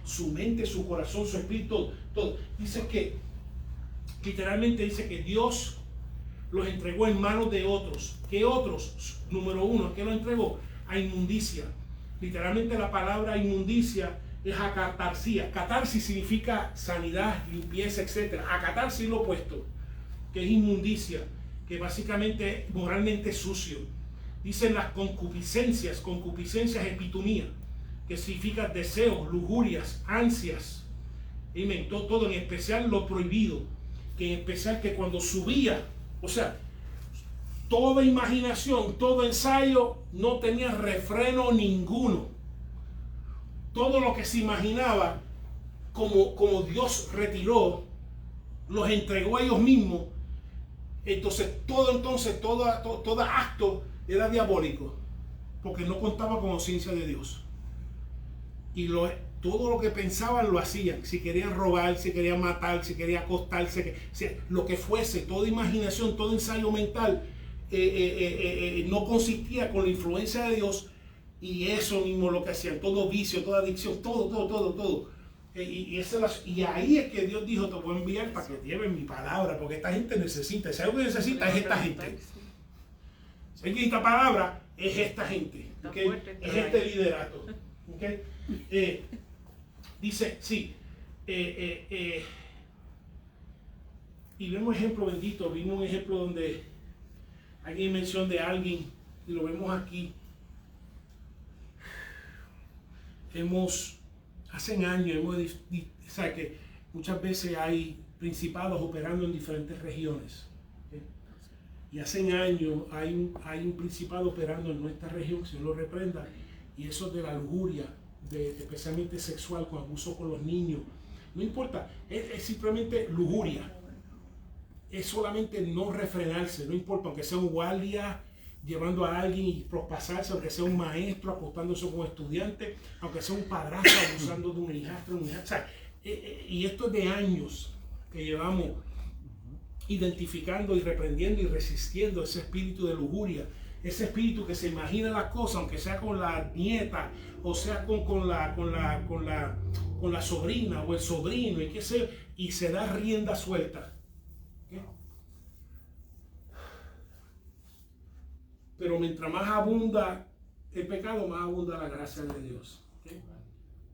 Su mente, su corazón, su espíritu, todo. Dice que, literalmente dice que Dios los entregó en manos de otros. ¿Qué otros? Número uno, ¿qué lo entregó? A inmundicia. Literalmente la palabra inmundicia es acatarsia. Catarsis significa sanidad, limpieza, etc. Acatarsis es lo opuesto, que es inmundicia, que básicamente es moralmente sucio. Dicen las concupiscencias, concupiscencias epitomía, que significa deseos, lujurias, ansias. Y todo, en especial lo prohibido, que en especial que cuando subía, o sea, toda imaginación, todo ensayo no tenía refreno ninguno. Todo lo que se imaginaba, como Dios retiró, los entregó a ellos mismos. Entonces todo acto era diabólico, porque no contaba con conciencia de Dios. Y todo lo que pensaban lo hacían. Si querían robar, si querían matar, si querían acostarse, lo que fuese, toda imaginación, todo ensayo mental no consistía con la influencia de Dios. Y eso mismo lo que hacían, todo vicio, toda adicción, todo. Y ahí es que Dios dijo: te voy a enviar para que lleven mi palabra, porque esta gente necesita. Si algo que necesita es esta gente. Si alguien necesita palabra, es esta gente. ¿Okay? Es este liderato. ¿Okay? Dice, sí. Y vemos ejemplo bendito, vimos un ejemplo donde alguien menciona de alguien, y lo vemos aquí. Hace años sabe que muchas veces hay principados operando en diferentes regiones. ¿Okay? Y hace años hay un principado operando en nuestra región, que se lo reprenda, y eso de la lujuria, especialmente sexual, con abuso con los niños. No importa, es simplemente lujuria. Es solamente no refrenarse, no importa, aunque sea un guardia llevando a alguien y prospasarse, aunque sea un maestro acostándose con estudiantes, aunque sea un padrastro abusando de un hijastro, o sea, y esto es de años que llevamos identificando y reprendiendo y resistiendo ese espíritu de lujuria, ese espíritu que se imagina las cosas, aunque sea con la nieta, o sea con la sobrina o el sobrino, y se da rienda suelta. ¿Okay? Pero mientras más abunda el pecado, más abunda la gracia de Dios. ¿Okay?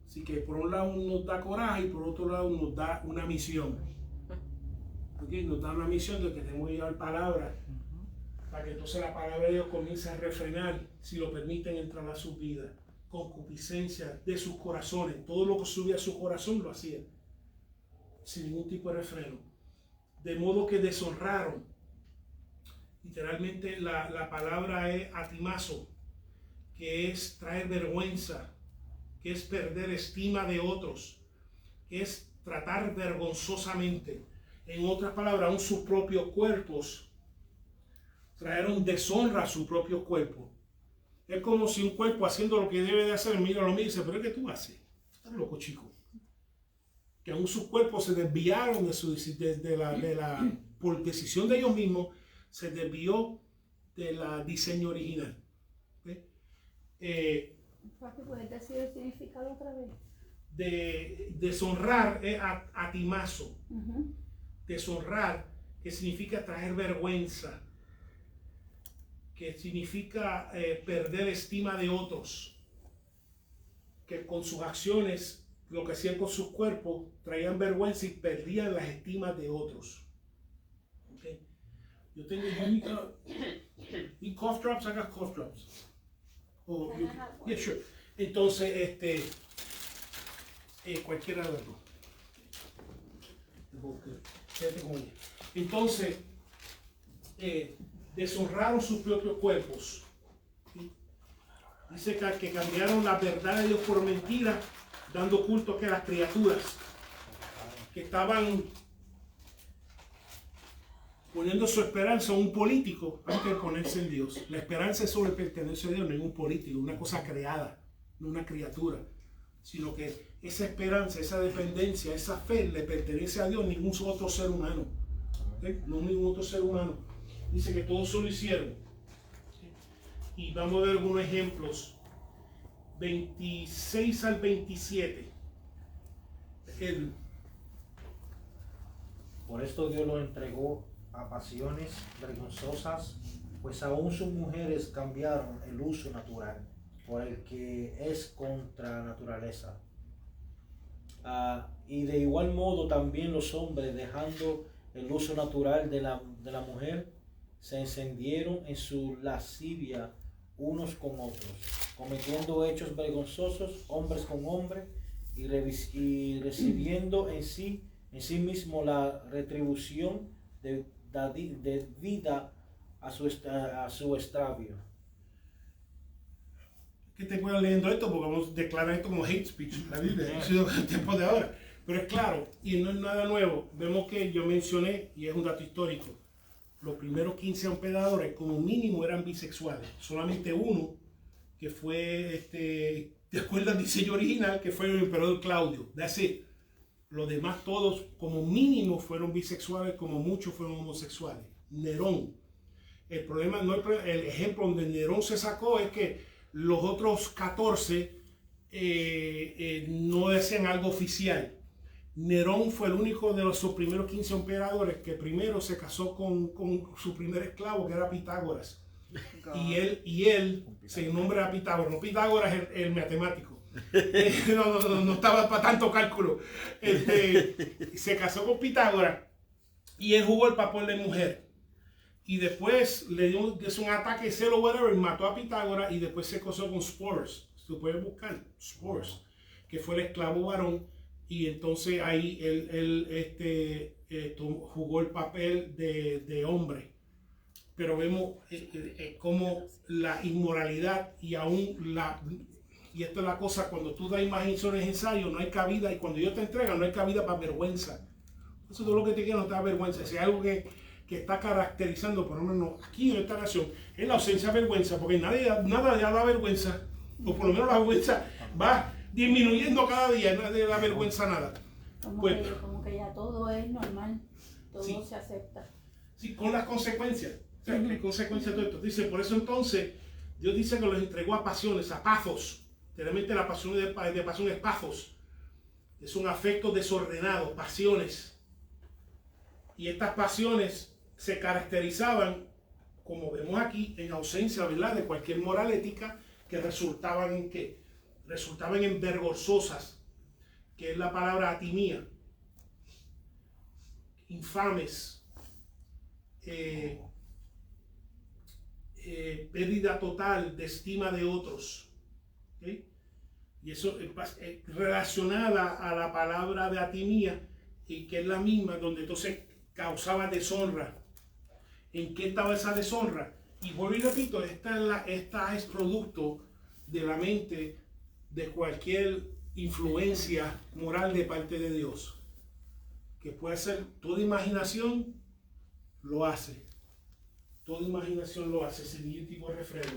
Así que por un lado nos da coraje y por otro lado nos da una misión. ¿Okay? Nos da una misión de que tenemos que llevar palabra, para que entonces la palabra de Dios comience a refrenar, si lo permiten, entrar a sus vidas. Concupiscencia de sus corazones. Todo lo que subía a su corazón lo hacían, sin ningún tipo de refreno. De modo que deshonraron. Literalmente la palabra es atimazo, que es traer vergüenza, que es perder estima de otros, que es tratar vergonzosamente. En otras palabras, aún sus propios cuerpos trajeron deshonra a su propio cuerpo. Es como si un cuerpo haciendo lo que debe de hacer, mira lo mismo y dice: pero ¿qué tú haces? Estás loco, chico. Que aún sus cuerpos se desviaron por decisión de ellos mismos, se desvió de la diseño original. ¿Okay? ¿Puedes decir el significado otra vez? De deshonrar es atimazo. Deshonrar, que significa traer vergüenza, que significa perder estima de otros, que con sus acciones, lo que hacían con sus cuerpos, traían vergüenza y perdían las estimas de otros. Okay. Yo tengo y cough drops, I got cough drops. Yeah, sure. Entonces, cualquiera de los dos. Entonces, deshonraron sus propios cuerpos. Dice que cambiaron la verdad de Dios por mentira, dando culto a las criaturas que estaban poniendo su esperanza en un político antes de ponerse en Dios. La esperanza es sobre pertenecer a Dios, no en un político, una cosa creada, no una criatura, sino que esa esperanza, esa dependencia, esa fe le pertenece a Dios, ningún otro ser humano. ¿Okay? No ningún otro ser humano. Dice que todos se lo hicieron. Y vamos a ver algunos ejemplos. 26 al 27. Por esto Dios lo entregó a pasiones vergonzosas, pues aún sus mujeres cambiaron el uso natural por el que es contra naturaleza. Y de igual modo también los hombres, dejando el uso natural de la mujer, se encendieron en su lascivia unos con otros, cometiendo hechos vergonzosos hombres con hombres y recibiendo en sí mismo la retribución debida a su extravio. Que te voy leyendo esto porque vamos a declarar esto como hate speech, la Biblia, ha sido el tiempo de ahora. Pero es claro, y no es nada nuevo. Vemos que yo mencioné, y es un dato histórico, los primeros 15 emperadores como mínimo eran bisexuales. Solamente uno, que fue, ¿te acuerdas del diseño original? Que fue el emperador Claudio. That's it. Los demás todos como mínimo fueron bisexuales, como muchos fueron homosexuales. Nerón. El problema, no el ejemplo donde Nerón se sacó es que los otros 14 no decían algo oficial. Nerón fue el único de sus primeros 15 emperadores que primero se casó con su primer esclavo, que era Pitágoras. Y él se nombra Pitágoras. No, Pitágoras es el matemático. No estaba para tanto cálculo. Se casó con Pitágoras y él jugó el papel de mujer. Y después le dio un ataque de celo, whatever, mató a Pitágoras y después se casó con Sporus. Tú puedes buscar Sporus, que fue el esclavo varón. Y entonces ahí él jugó el papel de hombre. Pero vemos como la inmoralidad y aún y esto es la cosa, cuando tú das imágenes ensayos, no hay cabida, y cuando Dios te entrega, no hay cabida para vergüenza. Eso todo lo que te queda no te da vergüenza. Si hay algo que está caracterizando, por lo menos aquí en esta nación, es la ausencia de vergüenza, porque nada ya da vergüenza, o por lo menos la vergüenza va disminuyendo cada día, no da vergüenza nada. Como que ya todo es normal, todo sí, se acepta. Sí, con las consecuencias. O sea, ¿qué consecuencias de todo esto? Dice, por eso entonces, Dios dice que los entregó a pasiones, a pazos. Realmente la pasión de pasión es pazos. Es un afecto desordenado, pasiones. Y estas pasiones se caracterizaban, como vemos aquí, en ausencia, ¿verdad?, de cualquier moral ética, que resultaban en qué? Resultaban en vergonzosas, que es la palabra atimía, infames, pérdida total de estima de otros. ¿Okay? Y eso es relacionada a la palabra de atimía, y que es la misma, donde entonces causaba deshonra. ¿En qué estaba esa deshonra? Y vuelvo y repito, esta es producto de la mente de cualquier influencia moral de parte de Dios, que puede ser toda imaginación lo hace, toda imaginación lo hace, ese tipo de refreno.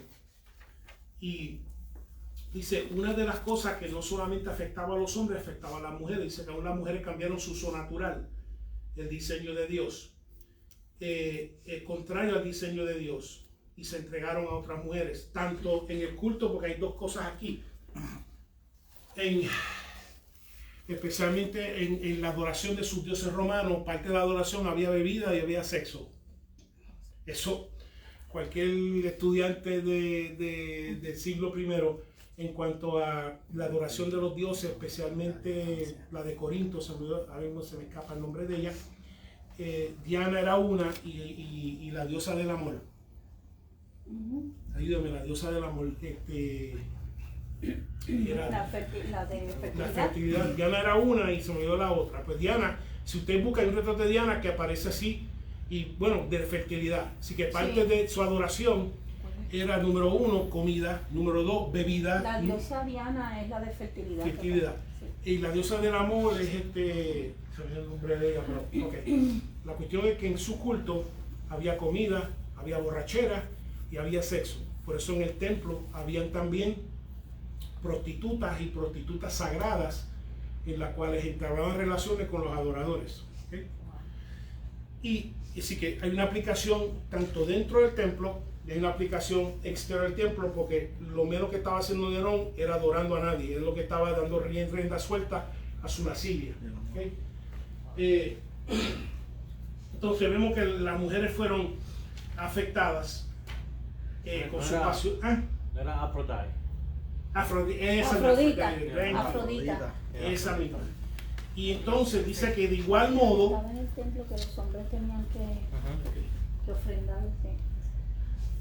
Y dice, una de las cosas que no solamente afectaba a los hombres, afectaba a las mujeres. Dice que aún las mujeres cambiaron su uso natural, el diseño de Dios, contrario al diseño de Dios, y se entregaron a otras mujeres, tanto en el culto, porque hay dos cosas aquí, especialmente en la adoración de sus dioses romanos. Parte de la adoración había bebida y había sexo. Eso cualquier estudiante del siglo I, en cuanto a la adoración de los dioses, especialmente la de Corinto, ahora mismo se me escapa el nombre de ella, Diana era una, y la diosa del amor. Ayúdame, la diosa del amor. Era La de fertilidad. La fertilidad. Diana era una y se me olvidó la otra. Pues Diana, si usted busca un retrato de Diana que aparece así, y bueno, de fertilidad. Así que parte de su adoración era, número 1, comida, número 2, bebida. La diosa Diana es la de fertilidad. Fertilidad. Sí. Y la diosa del amor es se me olvidó el nombre de ella, pero okay. La cuestión es que en su culto había comida, había borrachera y había sexo. Por eso en el templo habían también prostitutas y prostitutas sagradas, en las cuales entablaban relaciones con los adoradores. ¿Okay? Así que hay una aplicación tanto dentro del templo y hay una aplicación exterior del templo, porque lo menos que estaba haciendo Nerón era adorando a nadie, es lo que estaba dando rienda suelta a su lascivia. ¿Okay? Entonces vemos que las mujeres fueron afectadas con su pasión. No era Aphrodite. Afrodita. Esa misma. Y entonces dice que de igual modo, Estaba en el templo que los hombres tenían que ofrendar. Sí.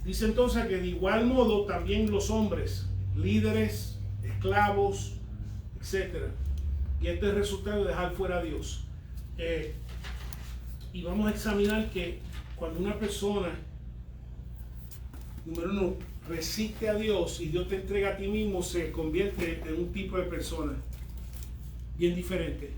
dice entonces que de igual modo también los hombres, líderes, esclavos, etcétera. Y este es el resultado de dejar fuera a Dios. Y vamos a examinar que cuando una persona, número uno, resiste a Dios y Dios te entrega a ti mismo, se convierte en un tipo de persona bien diferente.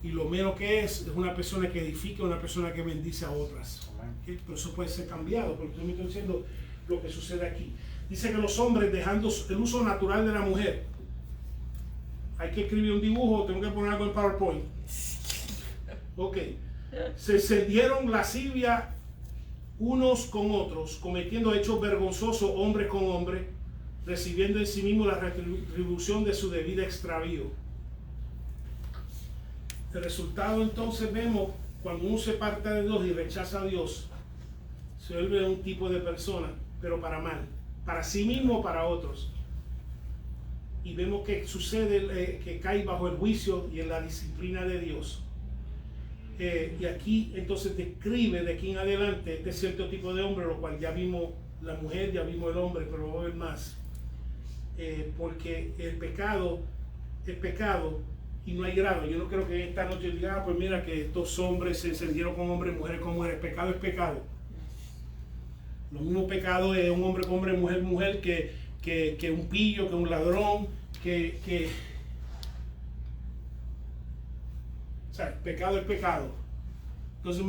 Y lo menos que es una persona que edifica, una persona que bendice a otras. ¿Okay? Pero eso puede ser cambiado, porque yo me estoy diciendo lo que sucede aquí. Dice que los hombres, dejando el uso natural de la mujer, hay que escribir un dibujo, tengo que poner algo en PowerPoint. Ok. Se encendieron lascivia unos con otros, cometiendo hechos vergonzosos hombre con hombre, recibiendo en sí mismo la retribución de su debido extravío. El resultado entonces vemos, cuando uno se aparta de Dios y rechaza a Dios, se vuelve un tipo de persona, pero para mal, para sí mismo o para otros. Y vemos que sucede, que cae bajo el juicio y en la disciplina de Dios. Y aquí entonces describe de aquí en adelante este cierto tipo de hombre, lo cual ya vimos la mujer, ya vimos el hombre, pero vamos a ver más. Porque el pecado es pecado y no hay grado. Yo no creo que esta noche diga, pues mira que estos hombres se encendieron con hombres, mujeres con mujeres. Pecado es pecado. Lo mismo pecado es un hombre con hombre, mujer, mujer, que un pillo, que un ladrón, o sea, pecado es pecado. Entonces,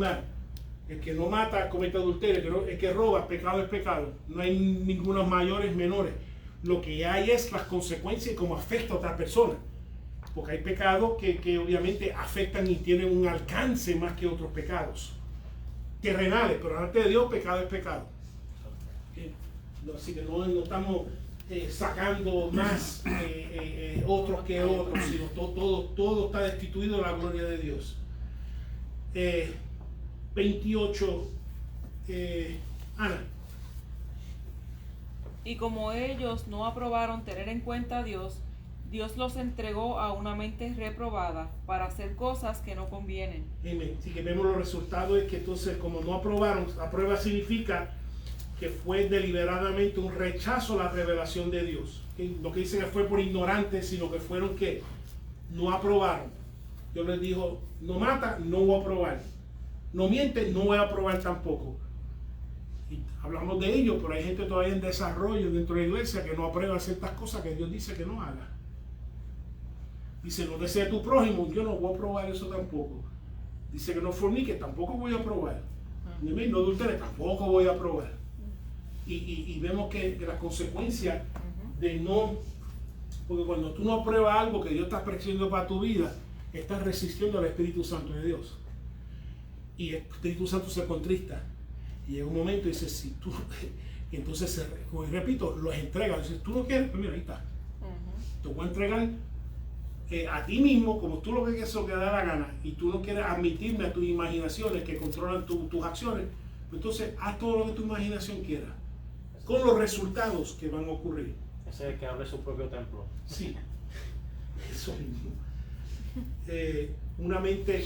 el que no mata comete adulterio, el que roba, pecado es pecado. No hay ningunos mayores, menores. Lo que hay es las consecuencias y cómo afecta a otras personas. Porque hay pecados que obviamente afectan y tienen un alcance más que otros pecados terrenales, pero delante de Dios pecado es pecado. Así que no estamos sacando más otros que otros, sino todo está destituido de la gloria de Dios. 28, Ana. Y como ellos no aprobaron tener en cuenta a Dios, Dios los entregó a una mente reprobada para hacer cosas que no convienen. Amén. Así que vemos los resultados, es que entonces como no aprobaron, aprueba significa que fue deliberadamente un rechazo a la revelación de Dios. Lo que dice que fue por ignorantes, sino que fueron que no aprobaron. Dios les dijo, no mata, no voy a aprobar. No miente, no voy a aprobar tampoco. Y hablamos de ello, pero hay gente todavía en desarrollo dentro de la iglesia que no aprueba ciertas cosas que Dios dice que no haga. Dice, no desee tu prójimo, yo no voy a aprobar eso tampoco. Dice que no fornique, tampoco voy a aprobar. No adultere, tampoco voy a aprobar. Y vemos que las consecuencias de no, porque cuando tú no apruebas algo que Dios está prescribiendo para tu vida, estás resistiendo al Espíritu Santo de Dios. Y el Espíritu Santo se contrista. Y llega un momento y dice, si tú, y entonces, como repito, los entrega. Dice, tú no quieres, pues mira, ahí está. Te voy a entregar a ti mismo, como tú lo que quieres, lo que da la gana, y tú no quieres admitirme a tus imaginaciones que controlan tus acciones, entonces haz todo lo que tu imaginación quiera, con los resultados que van a ocurrir. Ese es el que abre su propio templo. Sí, eso mismo. Una mente...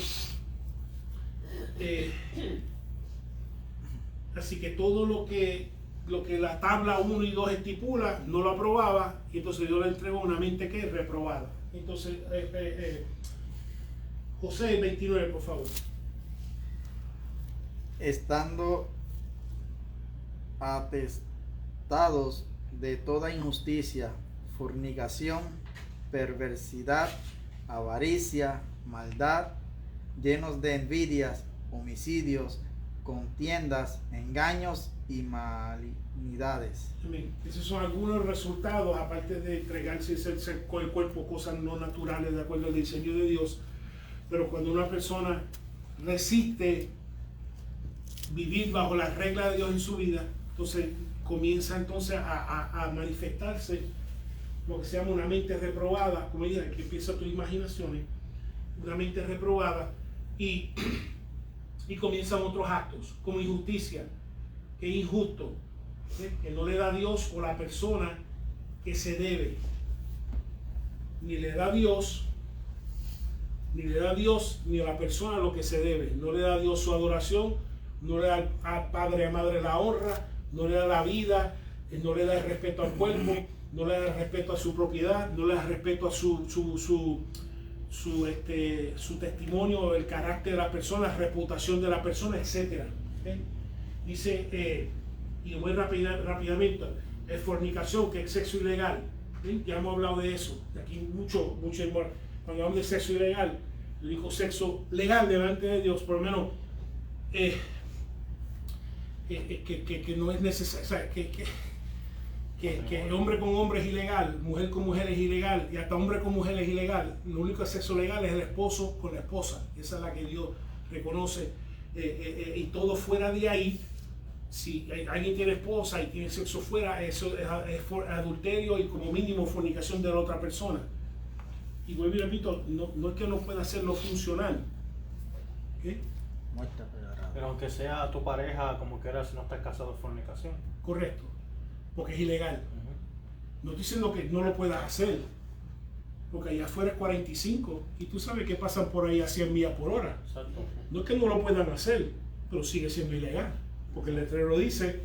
así que todo lo que la tabla 1 y 2 estipula, no lo aprobaba, y entonces Dios le entregó una mente que es reprobada. Entonces, José 29, por favor. Estando atestados de toda injusticia, fornicación, perversidad, avaricia, maldad, llenos de envidias, homicidios, contiendas, engaños y malignidades. Amén. Esos son algunos resultados, aparte de entregarse y hacerse con el cuerpo cosas no naturales de acuerdo al diseño de Dios. Pero cuando una persona resiste vivir bajo las reglas de Dios en su vida, entonces comienza entonces a manifestarse lo que se llama una mente reprobada, como dije, que empieza tus imaginaciones, una mente reprobada, y comienzan otros actos, como injusticia, que es injusto, que no le da a Dios o la persona que se debe, ni le da a Dios, ni a la persona lo que se debe, no le da a Dios su adoración, no le da al padre y a madre la honra, no le da la vida, no le da el respeto al cuerpo, no le da el respeto a su propiedad, no le da el respeto a su testimonio, el carácter de la persona, la reputación de la persona, etc. Dice, y voy rápidamente, es fornicación, que es sexo ilegal. Ya hemos hablado de eso, de aquí mucho, cuando hablamos de sexo ilegal, el único sexo legal delante de Dios, por lo menos, que no es necesario, o sea, que hombre con hombre es ilegal, mujer con mujer es ilegal, y hasta hombre con mujer es ilegal. Lo único sexo legal es el esposo con la esposa, esa es la que Dios reconoce, y todo fuera de ahí. Si alguien tiene esposa y tiene sexo fuera, eso es adulterio y como mínimo fornicación de la otra persona. Y vuelvo y repito, no es que no pueda hacerlo funcional. ¿Okay? Pero aunque sea tu pareja, como quiera, si no estás casado, es fornicación. Correcto, porque es ilegal. No estoy diciendo que no lo puedas hacer, porque allá afuera es 45 y tú sabes que pasan por ahí a 100 millas por hora. Exacto. No es que no lo puedan hacer, pero sigue siendo ilegal, porque el letrero dice,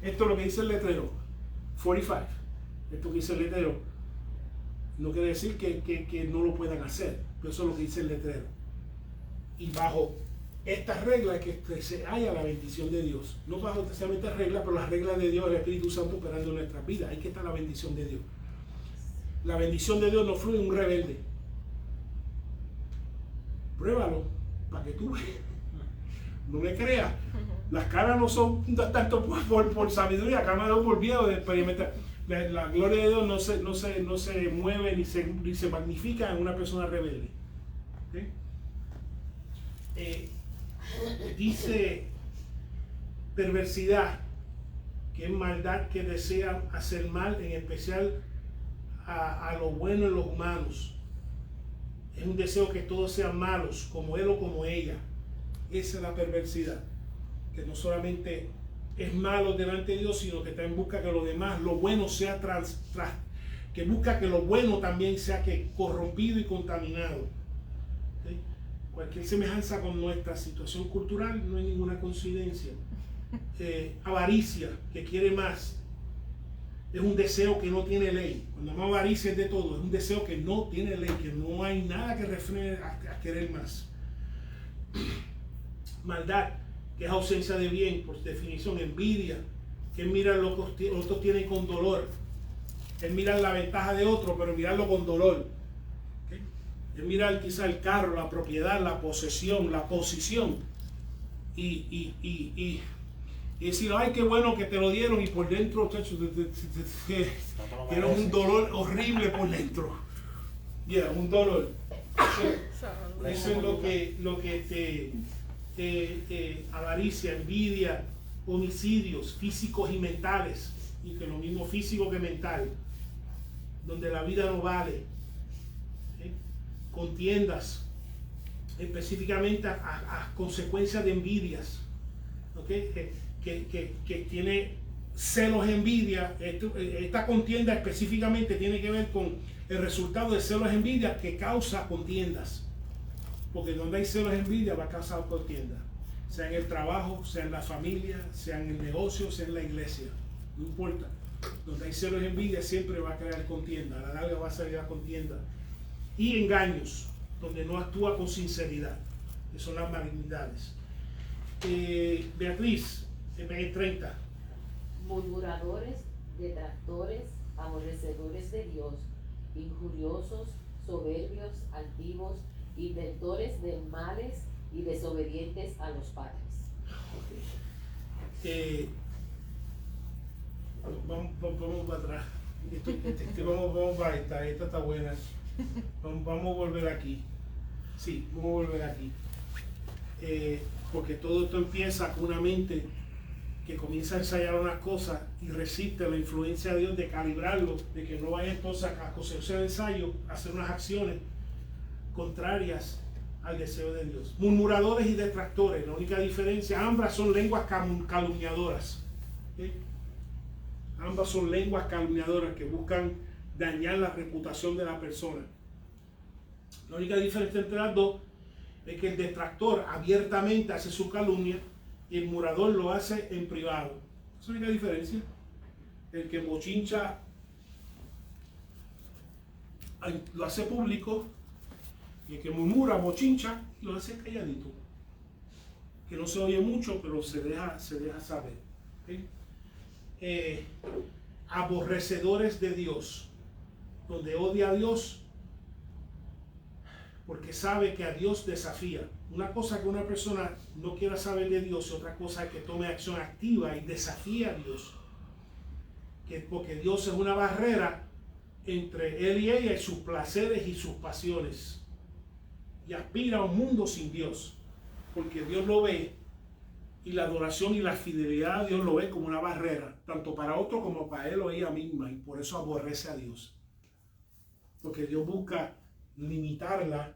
esto es lo que dice el letrero, 45, esto que dice el letrero, no quiere decir que no lo puedan hacer, pero eso es lo que dice el letrero. Y bajo estas reglas es que se halla la bendición de Dios, no bajo especialmente reglas, pero las reglas de Dios, el Espíritu Santo operando en nuestras vidas, ahí que está la bendición de Dios. La bendición de Dios no fluye en un rebelde. Pruébalo para que tú veas. No me creas. Las caras no son tanto por sabiduría, acá me doy por miedo de experimentar. La gloria de Dios no se mueve ni se magnifica en una persona rebelde. ¿Okay? Dice perversidad, que es maldad que desea hacer mal, en especial a lo bueno en los humanos. Es un deseo que todos sean malos, como él o como ella. Esa es la perversidad, que no solamente es malo delante de Dios, sino que también busca que lo demás, lo bueno sea que busca que lo bueno también sea que corrompido y contaminado. ¿Okay? Cualquier semejanza con nuestra situación cultural no hay ninguna coincidencia. Avaricia, que quiere más, es un deseo que no tiene ley. Cuando hablamos de avaricia es de todo, es un deseo que no tiene ley, que no hay nada que refrene a querer más. Maldad, que es ausencia de bien, por definición. Envidia, que es mirar lo que otros tienen con dolor, es mirar la ventaja de otro, pero mirarlo con dolor. ¿Okay? Es mirar quizá el carro, la propiedad, la posesión, la posición, y decir, ay, qué bueno que te lo dieron, y por dentro tienes un dolor horrible por dentro. Un dolor. Eso es lo que avaricia, envidia, homicidios físicos y mentales, y que lo mismo físico que mental, donde la vida no vale. Contiendas, específicamente a consecuencia de envidias. Que tiene celos, envidia. Esta contienda específicamente tiene que ver con el resultado de celos, envidia, que causa contiendas. Porque donde hay celos, envidia, va a causar contienda. Sea en el trabajo, sea en la familia, sea en el negocio, sea en la iglesia. No importa. Donde hay celos, envidia, siempre va a crear contienda. A la larga va a salir la contienda. Y engaños, donde no actúa con sinceridad, que son las malignidades. Beatriz, 30. Murmuradores, detractores, aborrecedores de Dios, injuriosos, soberbios, altivos, inventores de males y desobedientes a los padres. Vamos para atrás. Vamos para esta está buena. Vamos a volver aquí. Sí, vamos a volver aquí. porque todo esto empieza con una mente que comienza a ensayar unas cosas y resiste la influencia de Dios de calibrarlo, de que no vaya entonces a coserse el ensayo, a hacer unas acciones contrarias al deseo de Dios. Murmuradores y detractores, la única diferencia, ambas son lenguas calumniadoras. ¿Okay? Ambas son lenguas calumniadoras que buscan dañar la reputación de la persona. La única diferencia entre las dos es que el detractor abiertamente hace su calumnia y el murmurador lo hace en privado. Esa es la única diferencia. El que bochincha lo hace público y el que murmura, bochincha, lo hace calladito. Que no se oye mucho, pero se deja saber. ¿Okay? Aborrecedores de Dios, donde odia a Dios porque sabe que a Dios desafía. Una cosa que una persona no quiera saber de Dios y otra cosa es que tome acción activa y desafía a Dios. Porque Dios es una barrera entre él y ella y sus placeres y sus pasiones. Y aspira a un mundo sin Dios, porque Dios lo ve y la adoración y la fidelidad a Dios lo ve como una barrera, tanto para otro como para él o ella misma, y por eso aborrece a Dios. Porque Dios busca limitarla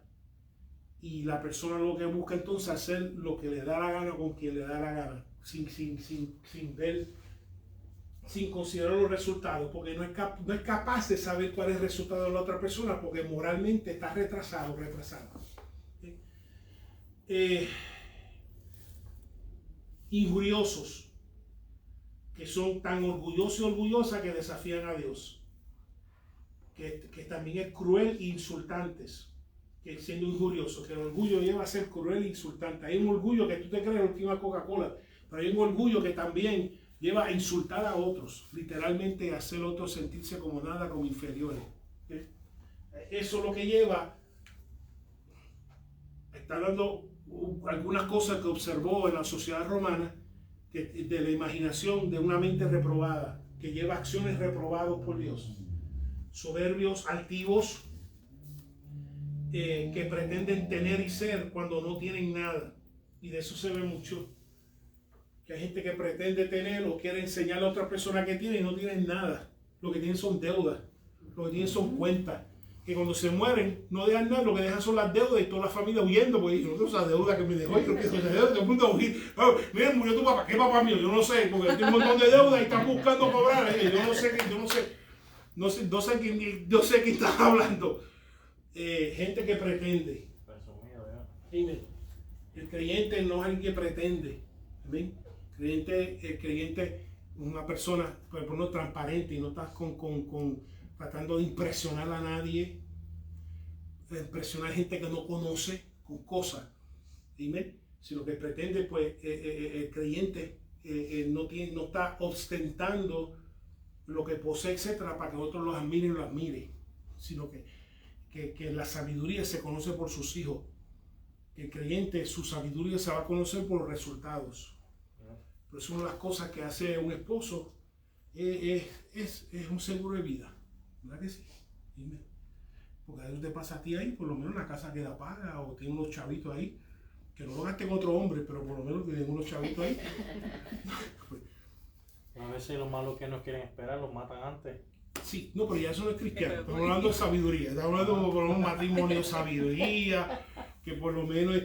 y la persona lo que busca entonces hacer lo que le da la gana con quien le da la gana, sin ver, sin considerar los resultados, porque no es capaz de saber cuál es el resultado de la otra persona, porque moralmente está retrasada. Injuriosos, que son tan orgullosos y orgullosas que desafían a Dios, que también es cruel e insultantes, que siendo injurioso, que el orgullo lleva a ser cruel e insultante. Hay un orgullo que tú te crees la última Coca-Cola, pero hay un orgullo que también lleva a insultar a otros, literalmente a hacer a otros sentirse como nada, como inferiores. ¿Okay? Eso es lo que lleva, está dando algunas cosas que observó en la sociedad romana, de la imaginación de una mente reprobada, que lleva acciones reprobadas por Dios. Soberbios, altivos, que pretenden tener y ser cuando no tienen nada. Y de eso se ve mucho. Que hay gente que pretende tener o quiere enseñar a otra persona que tiene y no tienen nada. Lo que tienen son deudas, lo que tienen son cuentas. Que cuando se mueren no dejan nada, lo que dejan son las deudas y toda la familia huyendo, porque yo no tengo esa deuda que me dejó, yo no quiero esa deuda, todo el mundo huir. Mira, murió tu papá, ¿qué papá mío? Yo no sé, porque tiene un montón de deudas y están buscando cobrar. No sé quién está hablando. Gente que pretende. El creyente no es alguien que pretende. ¿Amén? El creyente es una persona, por ejemplo, transparente y no estás tratando de impresionar a nadie, de impresionar a gente que no conoce con cosas. Dime, si lo que pretende, pues, el creyente no está ostentando lo que posee, etcétera, para que otros los admiren y lo admiren, sino que la sabiduría se conoce por sus hijos. El creyente, su sabiduría se va a conocer por los resultados. Pero es una de las cosas que hace un esposo, es un seguro de vida. ¿Verdad que sí? Dime. Porque a Dios te pasa a ti ahí, por lo menos la casa queda paga o tiene unos chavitos ahí, que no lo gasten otro hombre, pero por lo menos tienen unos chavitos ahí. A veces lo malo que no quieren esperar, los matan antes. Sí, no, pero ya eso no es cristiano. Estamos hablando de sabiduría, estamos hablando de un matrimonio de sabiduría, que por lo menos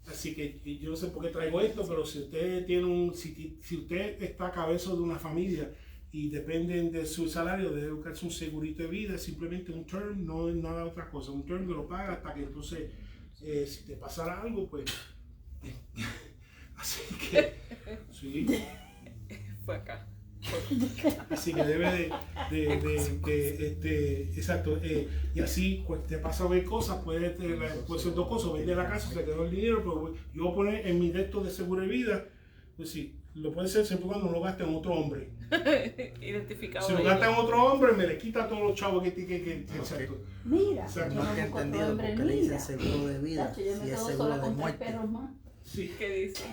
así que yo no sé por qué traigo esto, pero si usted tiene si usted está a cabeza de una familia y dependen de su salario, debe buscarse un segurito de vida, simplemente un term, no es nada otra cosa, un term que lo paga hasta que entonces si te pasara algo, pues así que sí. Fue acá. Así que debe exacto, y así pues, te pasa a ver cosas, puede ser dos cosas, vende la casa, se quedó el dinero, pero yo voy a poner en mi texto de seguro de vida, pues sí, lo puede ser siempre cuando lo gaste en otro hombre. Identificado. Si lo gasta en otro hombre, me le quita todos los chavos que exacto. Mira, Exacto. No he entendido por qué le dicen seguro de vida si es seguro de muerte. Sí. ¿Qué dice?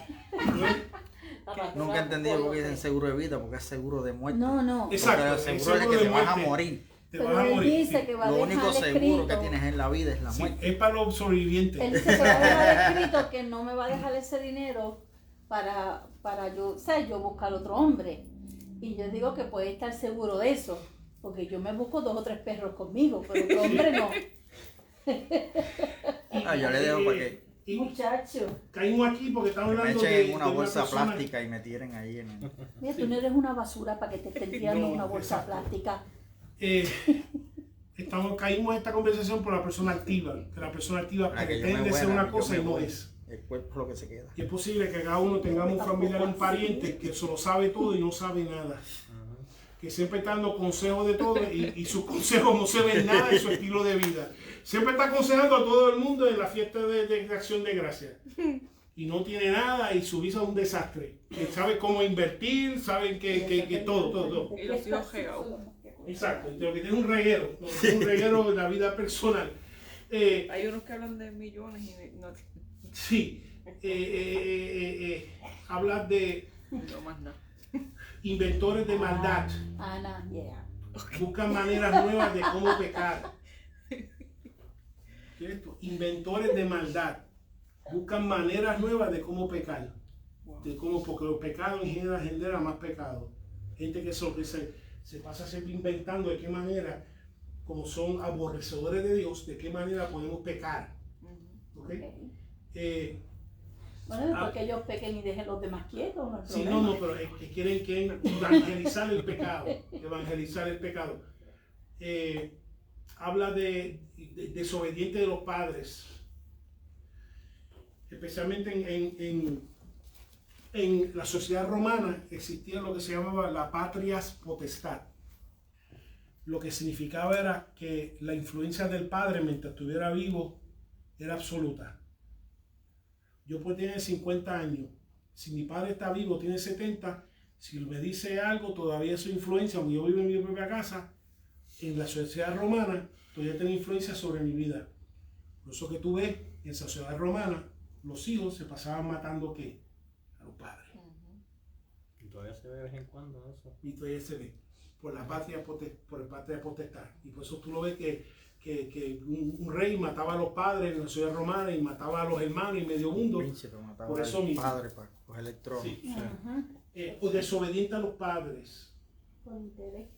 Nunca he entendido por qué dicen seguro de vida, porque es seguro de muerte. No. Exacto, Porque el seguro es que te vas a morir. te Pero vas a él morir. dice que va a Lo único dejar seguro que escrito. tienes en la vida es la Sí, muerte. es para los sobrevivientes. Él dice que va a dejar escrito que no me va a dejar ese dinero para yo, ¿sabes? Yo buscar otro hombre. Y yo digo que puede estar seguro de eso, porque yo me busco 2 o 3 perros conmigo, pero otro hombre no. Yo le dejo para que Y Muchacho, caímos aquí porque estamos me hablando echen de en una de bolsa persona- plástica y me tiren ahí en el... mira, tú no eres una basura para que te estén tirando No, una bolsa exacto. plástica. Caímos en esta conversación por la persona activa, que la persona activa Ah, que yo me pretende ser buena, una yo cosa me y no voy. es. El cuerpo es lo que se queda. Y es posible que cada uno tengamos un familiar, un pariente que solo sabe todo y no sabe nada. Que siempre está dando consejos de todo y sus consejos no se ven nada en su estilo de vida. Siempre está aconsejando a todo el mundo en la fiesta de Acción de Gracias. Y no tiene nada y su vida es un desastre. Que sabe cómo invertir, saben que todo. Y los hijos regados. Exacto, lo que tiene un reguero, ¿no? Tiene un reguero de la vida personal. Hay unos que hablan de millones y no Sí, hablas de no más nada. inventores de maldad, Ana, yeah. buscan maneras nuevas de cómo pecar. ¿Qué es esto? Inventores de maldad, buscan maneras nuevas de cómo pecar. De cómo, porque los pecados en general generan más pecado. Gente que se pasa siempre inventando de qué manera, como son aborrecedores de Dios, de qué manera podemos pecar. ¿Ok? Bueno, porque ellos pequen y dejen los demás quietos, no hay Sí, problema. no, pero es que quieren evangelizar el pecado. Evangelizar el pecado. Habla de desobediente de los padres. Especialmente en la sociedad romana existía lo que se llamaba la patrias potestad. Lo que significaba era que la influencia del padre mientras estuviera vivo era absoluta. Yo puedo tener 50 años. Si mi padre está vivo, tiene 70, si me dice algo, todavía su influencia, aunque yo vivo en mi propia casa, en la sociedad romana, todavía tiene influencia sobre mi vida. Por eso que tú ves, en esa sociedad romana, los hijos se pasaban matando ¿qué? A los padres. Y todavía se ve de vez en cuando eso. Y todavía se ve por la patria potestad. Y por eso tú lo ves que un rey mataba a los padres en la ciudad romana y mataba a los hermanos y medio mundo. Príncipe mataba Por eso al mismo. padre para coger el trono. Sí. Ajá, O desobediente a los padres. por interés.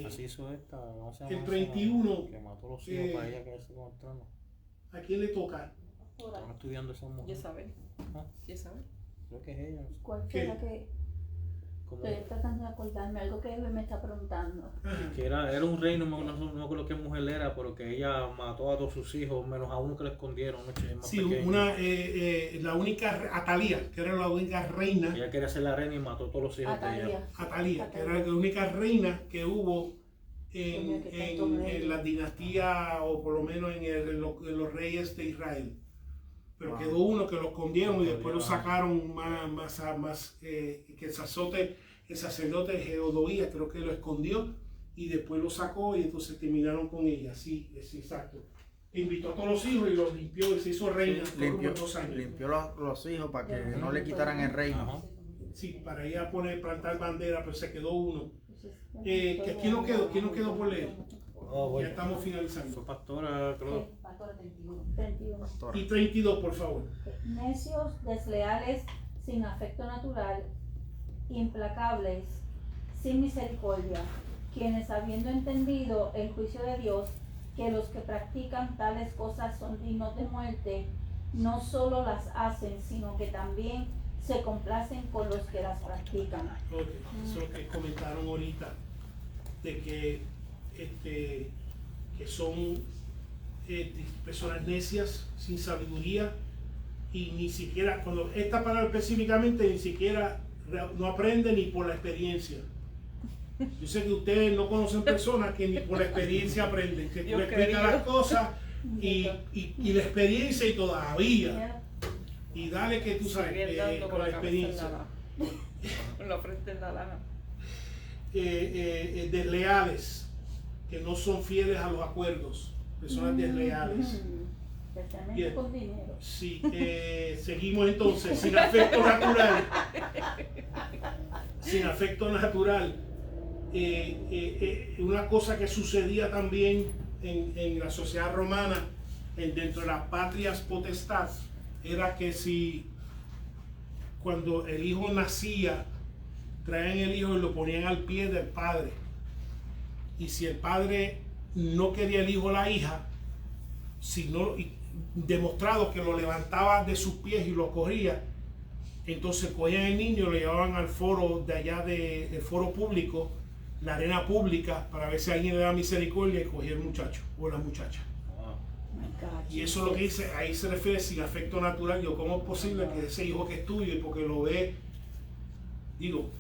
Así hizo esta, ¿cómo se El llama? 31, Que mató a los hijos para ella que se con el trono. ¿a quién le toca? Están estudiando esa mujer. Ya saben. Ajá. Ya saben. Creo que es ella. no sé. ¿Cuál ¿Qué? fue la que Como estoy tratando de acordarme? Algo que él me está preguntando. que era un rey, no me acuerdo qué mujer era, pero que ella mató a todos sus hijos, menos a uno que le escondieron, uno más Sí, pequeño. la única, Atalía, que era la única reina, Ella quería ser la reina y mató a todos los hijos de ella. Atalia. Atalía, que era la única reina que hubo Coño, que tanto rey. en la dinastía, o por lo menos en los reyes de Israel. Pero Wow. quedó uno que lo escondieron y después lo Wow. sacaron más que el sacerdote Jeodoía creo que lo escondió y después lo sacó y entonces terminaron con ella. Sí, es exacto. Invitó a todos los hijos y los limpió y se hizo reina por Limpió, como 2 años. limpió los hijos para que no le quitaran el reino. Ajá. Sí, para ella plantar bandera, pero se quedó uno. ¿Quién ¿quién no quedó por leer? Oh, Ya bueno. estamos finalizando. Fue pastora, creo. Pastora 31. 31. Pastor. Y 32, por favor. Necios, desleales, sin afecto natural, implacables, sin misericordia, quienes habiendo entendido el juicio de Dios, que los que practican tales cosas son dignos de muerte, no solo las hacen, sino que también se complacen con los que las practican. Ok, eso que comentaron ahorita, de que son personas necias, sin sabiduría, y ni siquiera, cuando esta palabra específicamente, ni siquiera no aprenden ni por la experiencia. Yo sé que ustedes no conocen personas que ni por la experiencia aprenden, que tú Dios le explicas querido. las cosas y la experiencia y todavía. Y dale que tú sabes, Siguen dando con con la la cabeza en experiencia. la con la frente en la lana. Desleales, que no son fieles a los acuerdos, personas desleales. Especialmente Bien. con dinero. Sí, seguimos entonces, sin afecto natural. Sin afecto natural. una cosa que sucedía también en la sociedad romana, dentro de las patrias potestad, era que si cuando el hijo nacía, traían el hijo y lo ponían al pie del padre. Y si el padre no quería el hijo o la hija, demostrado que lo levantaba de sus pies y lo cogía, entonces cogían el niño, lo llevaban al foro de allá del foro público, la arena pública, para ver si alguien le da misericordia y cogía el muchacho o la muchacha. Y eso es lo que dice, ahí se refiere sin afecto natural. Yo, ¿cómo es posible que ese hijo que estudie, porque lo ve, digo,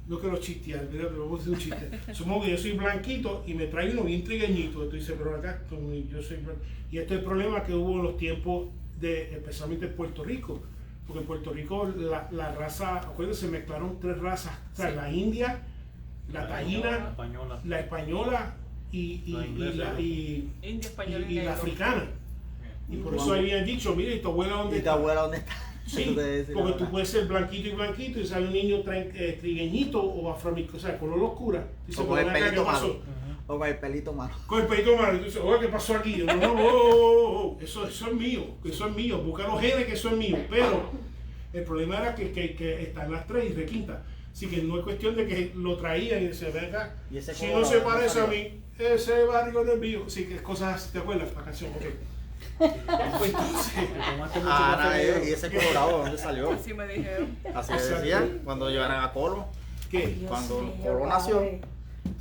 no quiero chistear, pero vamos a hacer un chiste. Supongo que yo soy blanquito y me trae uno bien trigueñito. Tú dices, pero acá yo soy blanquito. Y este es el problema que hubo en los tiempos especialmente en Puerto Rico. Porque en Puerto Rico la raza, acuérdense, se mezclaron 3 razas. O sea, la india, la taína, la española y la africana. Y por eso habían dicho, mire, ¿y tu abuela dónde está? ¿Y tu abuela dónde está? Sí, porque tú puedes ser blanquito y sale un niño trigueñito o afroamericano, o sea, color oscura. Dice, O con el pelito ¿qué pasó? malo. O con el pelito malo. Con el pelito malo. Y tú dices, oye, ¿qué pasó aquí? Yo, eso es mío, busca los genes que eso es mío. Pero el problema era que están las 3 y requinta. Así que no es cuestión de que lo traían y decían, ven acá, si no se parece a mí, ese barrio no es mío. Así que cosas así, ¿te acuerdas? La canción, ok. Pues entonces, ¿y ese colorado dónde salió? Así me dijeron. Así le decían cuando llegaran a Colo. ¿qué? Cuando Colo nació.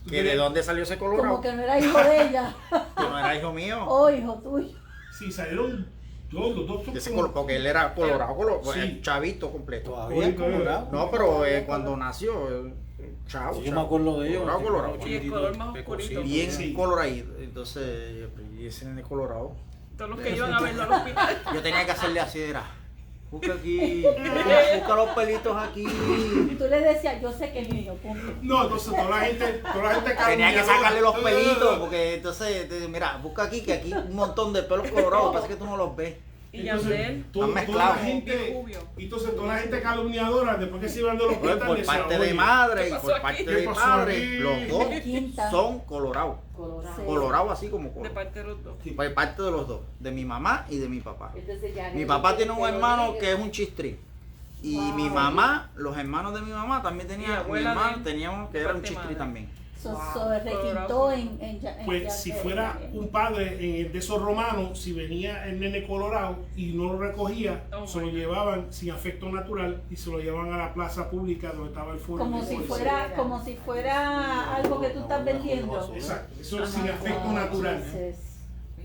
¿Que de dónde salió ese colorado? Como que no era hijo de ella. Que no era hijo mío. O hijo tuyo. Sí, salieron los dos. Porque él era colorado, Sí. chavito completo. Todavía es colorado. No, pero cuando nació, chavo. Sí, yo me acuerdo de ellos. Colorado. Y el color más oscurito. Bien Sí. coloradito. Entonces, y ese nene colorado. Todos los que iban a verlo al hospital. Yo tenía que hacerle así, era. Busca aquí, busca los pelitos aquí. Y tú le decías, yo sé que es mío, punto. No, entonces toda la gente Tenía que sacarle los pelitos, porque entonces, mira, busca aquí, que aquí un montón de pelos colorados, pasa que tú no los ves. Y Yandel. toda la mezclados. gente, Rubio. entonces toda la gente calumniadora, después que se iban de los Pues, por parte de madre y ¿qué pasó por aquí? parte ¿Qué de pasó padre, aquí? los dos Quinta. son colorados. Colorado. Sí. Colorados así como De color. parte de los dos. Por parte de los dos, de mi mamá y de mi papá. Entonces ya Mi papá tiene un hermano que es un chistri. Y Wow. mi mamá, los hermanos de mi mamá también Y la tenían, mi abuela hermano de- tenía uno que de era un parte chistri madre. también. Requintó en Pues si fuera un padre de esos romanos, si venía el nene colorado y no lo recogía, Oh, se lo my llevaban sin afecto natural y se lo llevaban a la plaza pública donde estaba el foro. como de si policía. fuera algo que tú estás vendiendo. Exacto, eso es sin afecto natural. Entonces,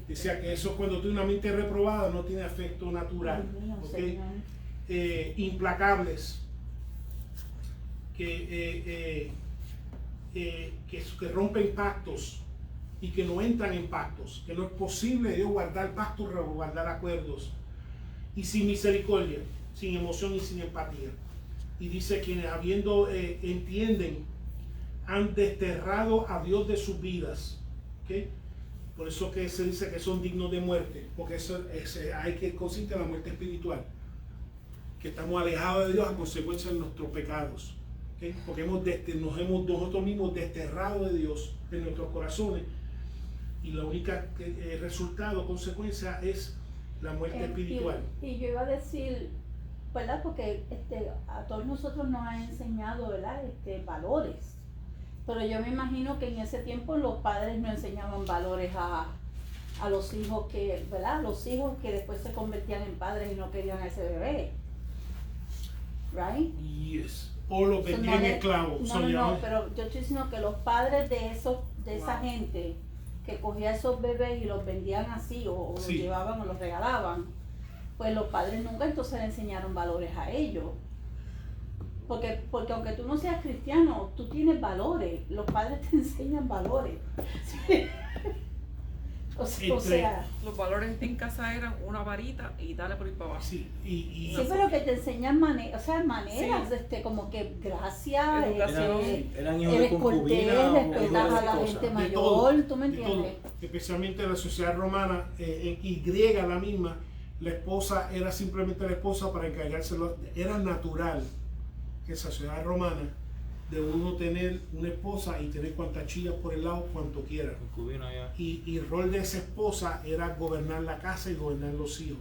Decía que eso cuando tiene una mente reprobada no tiene afecto natural. Dios mío, ¿Ok? Señor. Implacables, que rompen pactos y que no entran en pactos, que no es posible Dios guardar pactos o guardar acuerdos, y sin misericordia, sin emoción y sin empatía. Y dice quienes habiendo entienden han desterrado a Dios de sus vidas. ¿Okay? Por eso que se dice que son dignos de muerte, porque eso hay que consiste en la muerte espiritual, que estamos alejados de Dios a consecuencia de nuestros pecados. ¿Okay? Porque nos hemos nosotros mismos desterrado de Dios en nuestros corazones, y la única resultado, consecuencia es la muerte espiritual. Y yo iba a decir, ¿verdad? Porque a todos nosotros nos han enseñado, ¿verdad? Valores. Pero yo me imagino que en ese tiempo los padres no enseñaban valores a los hijos que, ¿verdad? Los hijos que después se convertían en padres y no querían a ese bebé. Right? Yes. O los So, vendían esclavos. No, pero yo estoy diciendo que los padres de esa gente que cogía esos bebés y los vendían así o los Sí. llevaban o los regalaban, pues los padres nunca entonces le enseñaron valores a ellos. Porque aunque tú no seas cristiano, tú tienes valores, los padres te enseñan valores. o sea, Los valores en casa eran una varita y dale por ir para abajo. Sí, sí, pero que te enseñan maneras, Sí. como que gracias, Educación. Eran hijos de eres cortés, concubina o respetas hijos de a la esposa. gente de mayor, todo, ¿tú me de todo. entiendes? Especialmente en la sociedad romana, en griega la misma, la esposa era simplemente la esposa para encargárselo. Era natural que en esa sociedad romana de uno tener una esposa y tener cuantas chillas por el lado cuanto quiera. Y el rol de esa esposa era gobernar la casa y gobernar los hijos.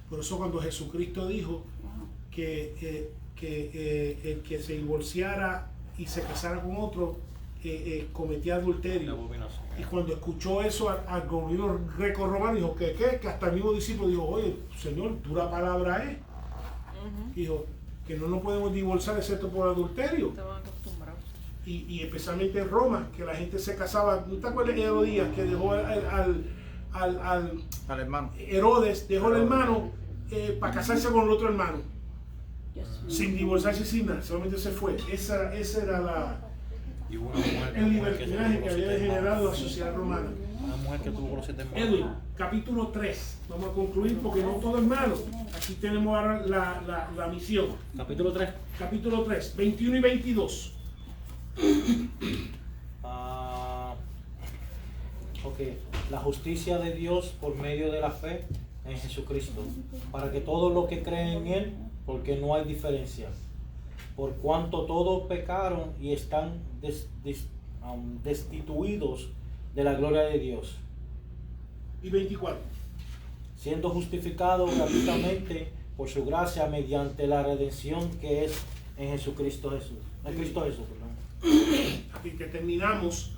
Por eso cuando Jesucristo dijo que el que se divorciara y se casara con otro cometía adulterio. Y cuando escuchó eso al gobierno greco-romano dijo que hasta el mismo discípulo dijo, oye, Señor, dura palabra es. Dijo que no nos podemos divorciar excepto por adulterio. Estaban acostumbrados. Y especialmente en Roma, que la gente se casaba. ¿No te acuerdas de Herodías que dejó al hermano Herodes, dejó al hermano para casarse con el otro hermano? Sin divorciarse, sin nada, solamente se fue. Esa era el libertinaje que había degenerado la sociedad romana. Una mujer que tuvo los 7 hermanos. Edwin, capítulo 3. Vamos a concluir porque no todo es malo. Aquí tenemos ahora la misión. Capítulo 3. Capítulo 3, 21 y 22. Ok, la justicia de Dios por medio de la fe en Jesucristo, para que todos los que creen en Él, porque no hay diferencia, por cuanto todos pecaron y están destituidos de la gloria de Dios, Y 24. siendo justificados gratuitamente por su gracia mediante la redención que es en Jesucristo Jesús. En Cristo Jesús, perdón. Aquí que terminamos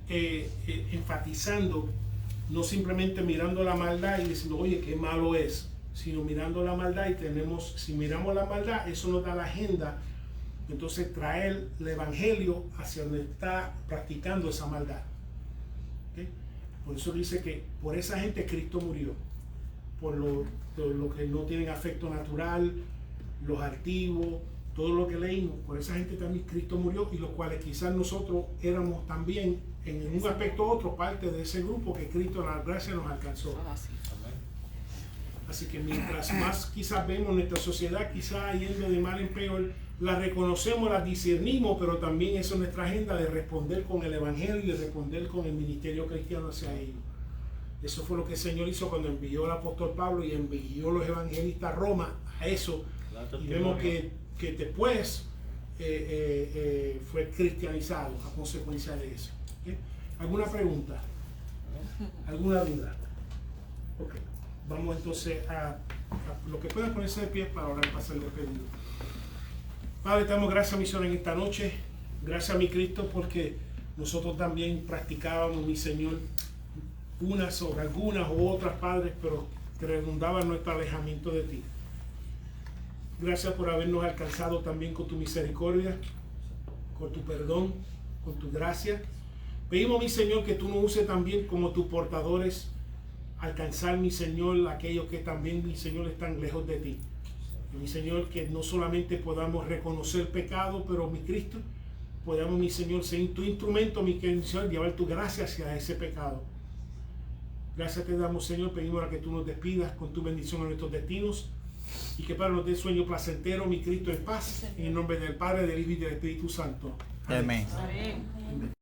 enfatizando, no simplemente mirando la maldad y diciendo, oye, qué malo es, sino mirando la maldad y si miramos la maldad, eso nos da la agenda, entonces traer el evangelio hacia donde está practicando esa maldad. ¿Okay? Por eso dice que por esa gente Cristo murió, por lo que no tienen afecto natural, los altivos, todo lo que leímos, por esa gente también Cristo murió, y los cuales quizás nosotros éramos también en un aspecto u otro parte de ese grupo que Cristo en la gracia nos alcanzó. Así que mientras más quizás vemos nuestra sociedad quizás yendo de mal en peor, la reconocemos, la discernimos, pero también eso es nuestra agenda de responder con el evangelio y de responder con el ministerio cristiano hacia ellos. Eso fue lo que el Señor hizo cuando envió al apóstol Pablo y envió a los evangelistas a Roma a eso. Y vemos que después fue cristianizado a consecuencia de eso. ¿Okay? ¿Alguna pregunta? ¿Alguna duda? Ok. Vamos entonces a lo que puedan ponerse de pie para orar y pasar el pedido. Padre, te damos gracias, mi Señor, en esta noche. Gracias, mi Cristo, porque nosotros también practicábamos, mi Señor, unas o algunas u otras, Padre, pero que redundaban nuestro alejamiento de ti. Gracias por habernos alcanzado también con tu misericordia, con tu perdón, con tu gracia. Pedimos, mi Señor, que tú nos uses también como tus portadores, alcanzar, mi Señor, aquellos que también, mi Señor, están lejos de ti. Y, mi Señor, que no solamente podamos reconocer pecado, pero, mi Cristo, podamos, mi Señor, ser tu instrumento, mi Señor, llevar tu gracia hacia ese pecado. Gracias te damos, Señor, pedimos a que tú nos despidas con tu bendición en nuestros destinos y que para nos dé sueño placentero, mi Cristo, en paz, en el nombre del Padre, del Hijo y del Espíritu Santo. Amén. Amén.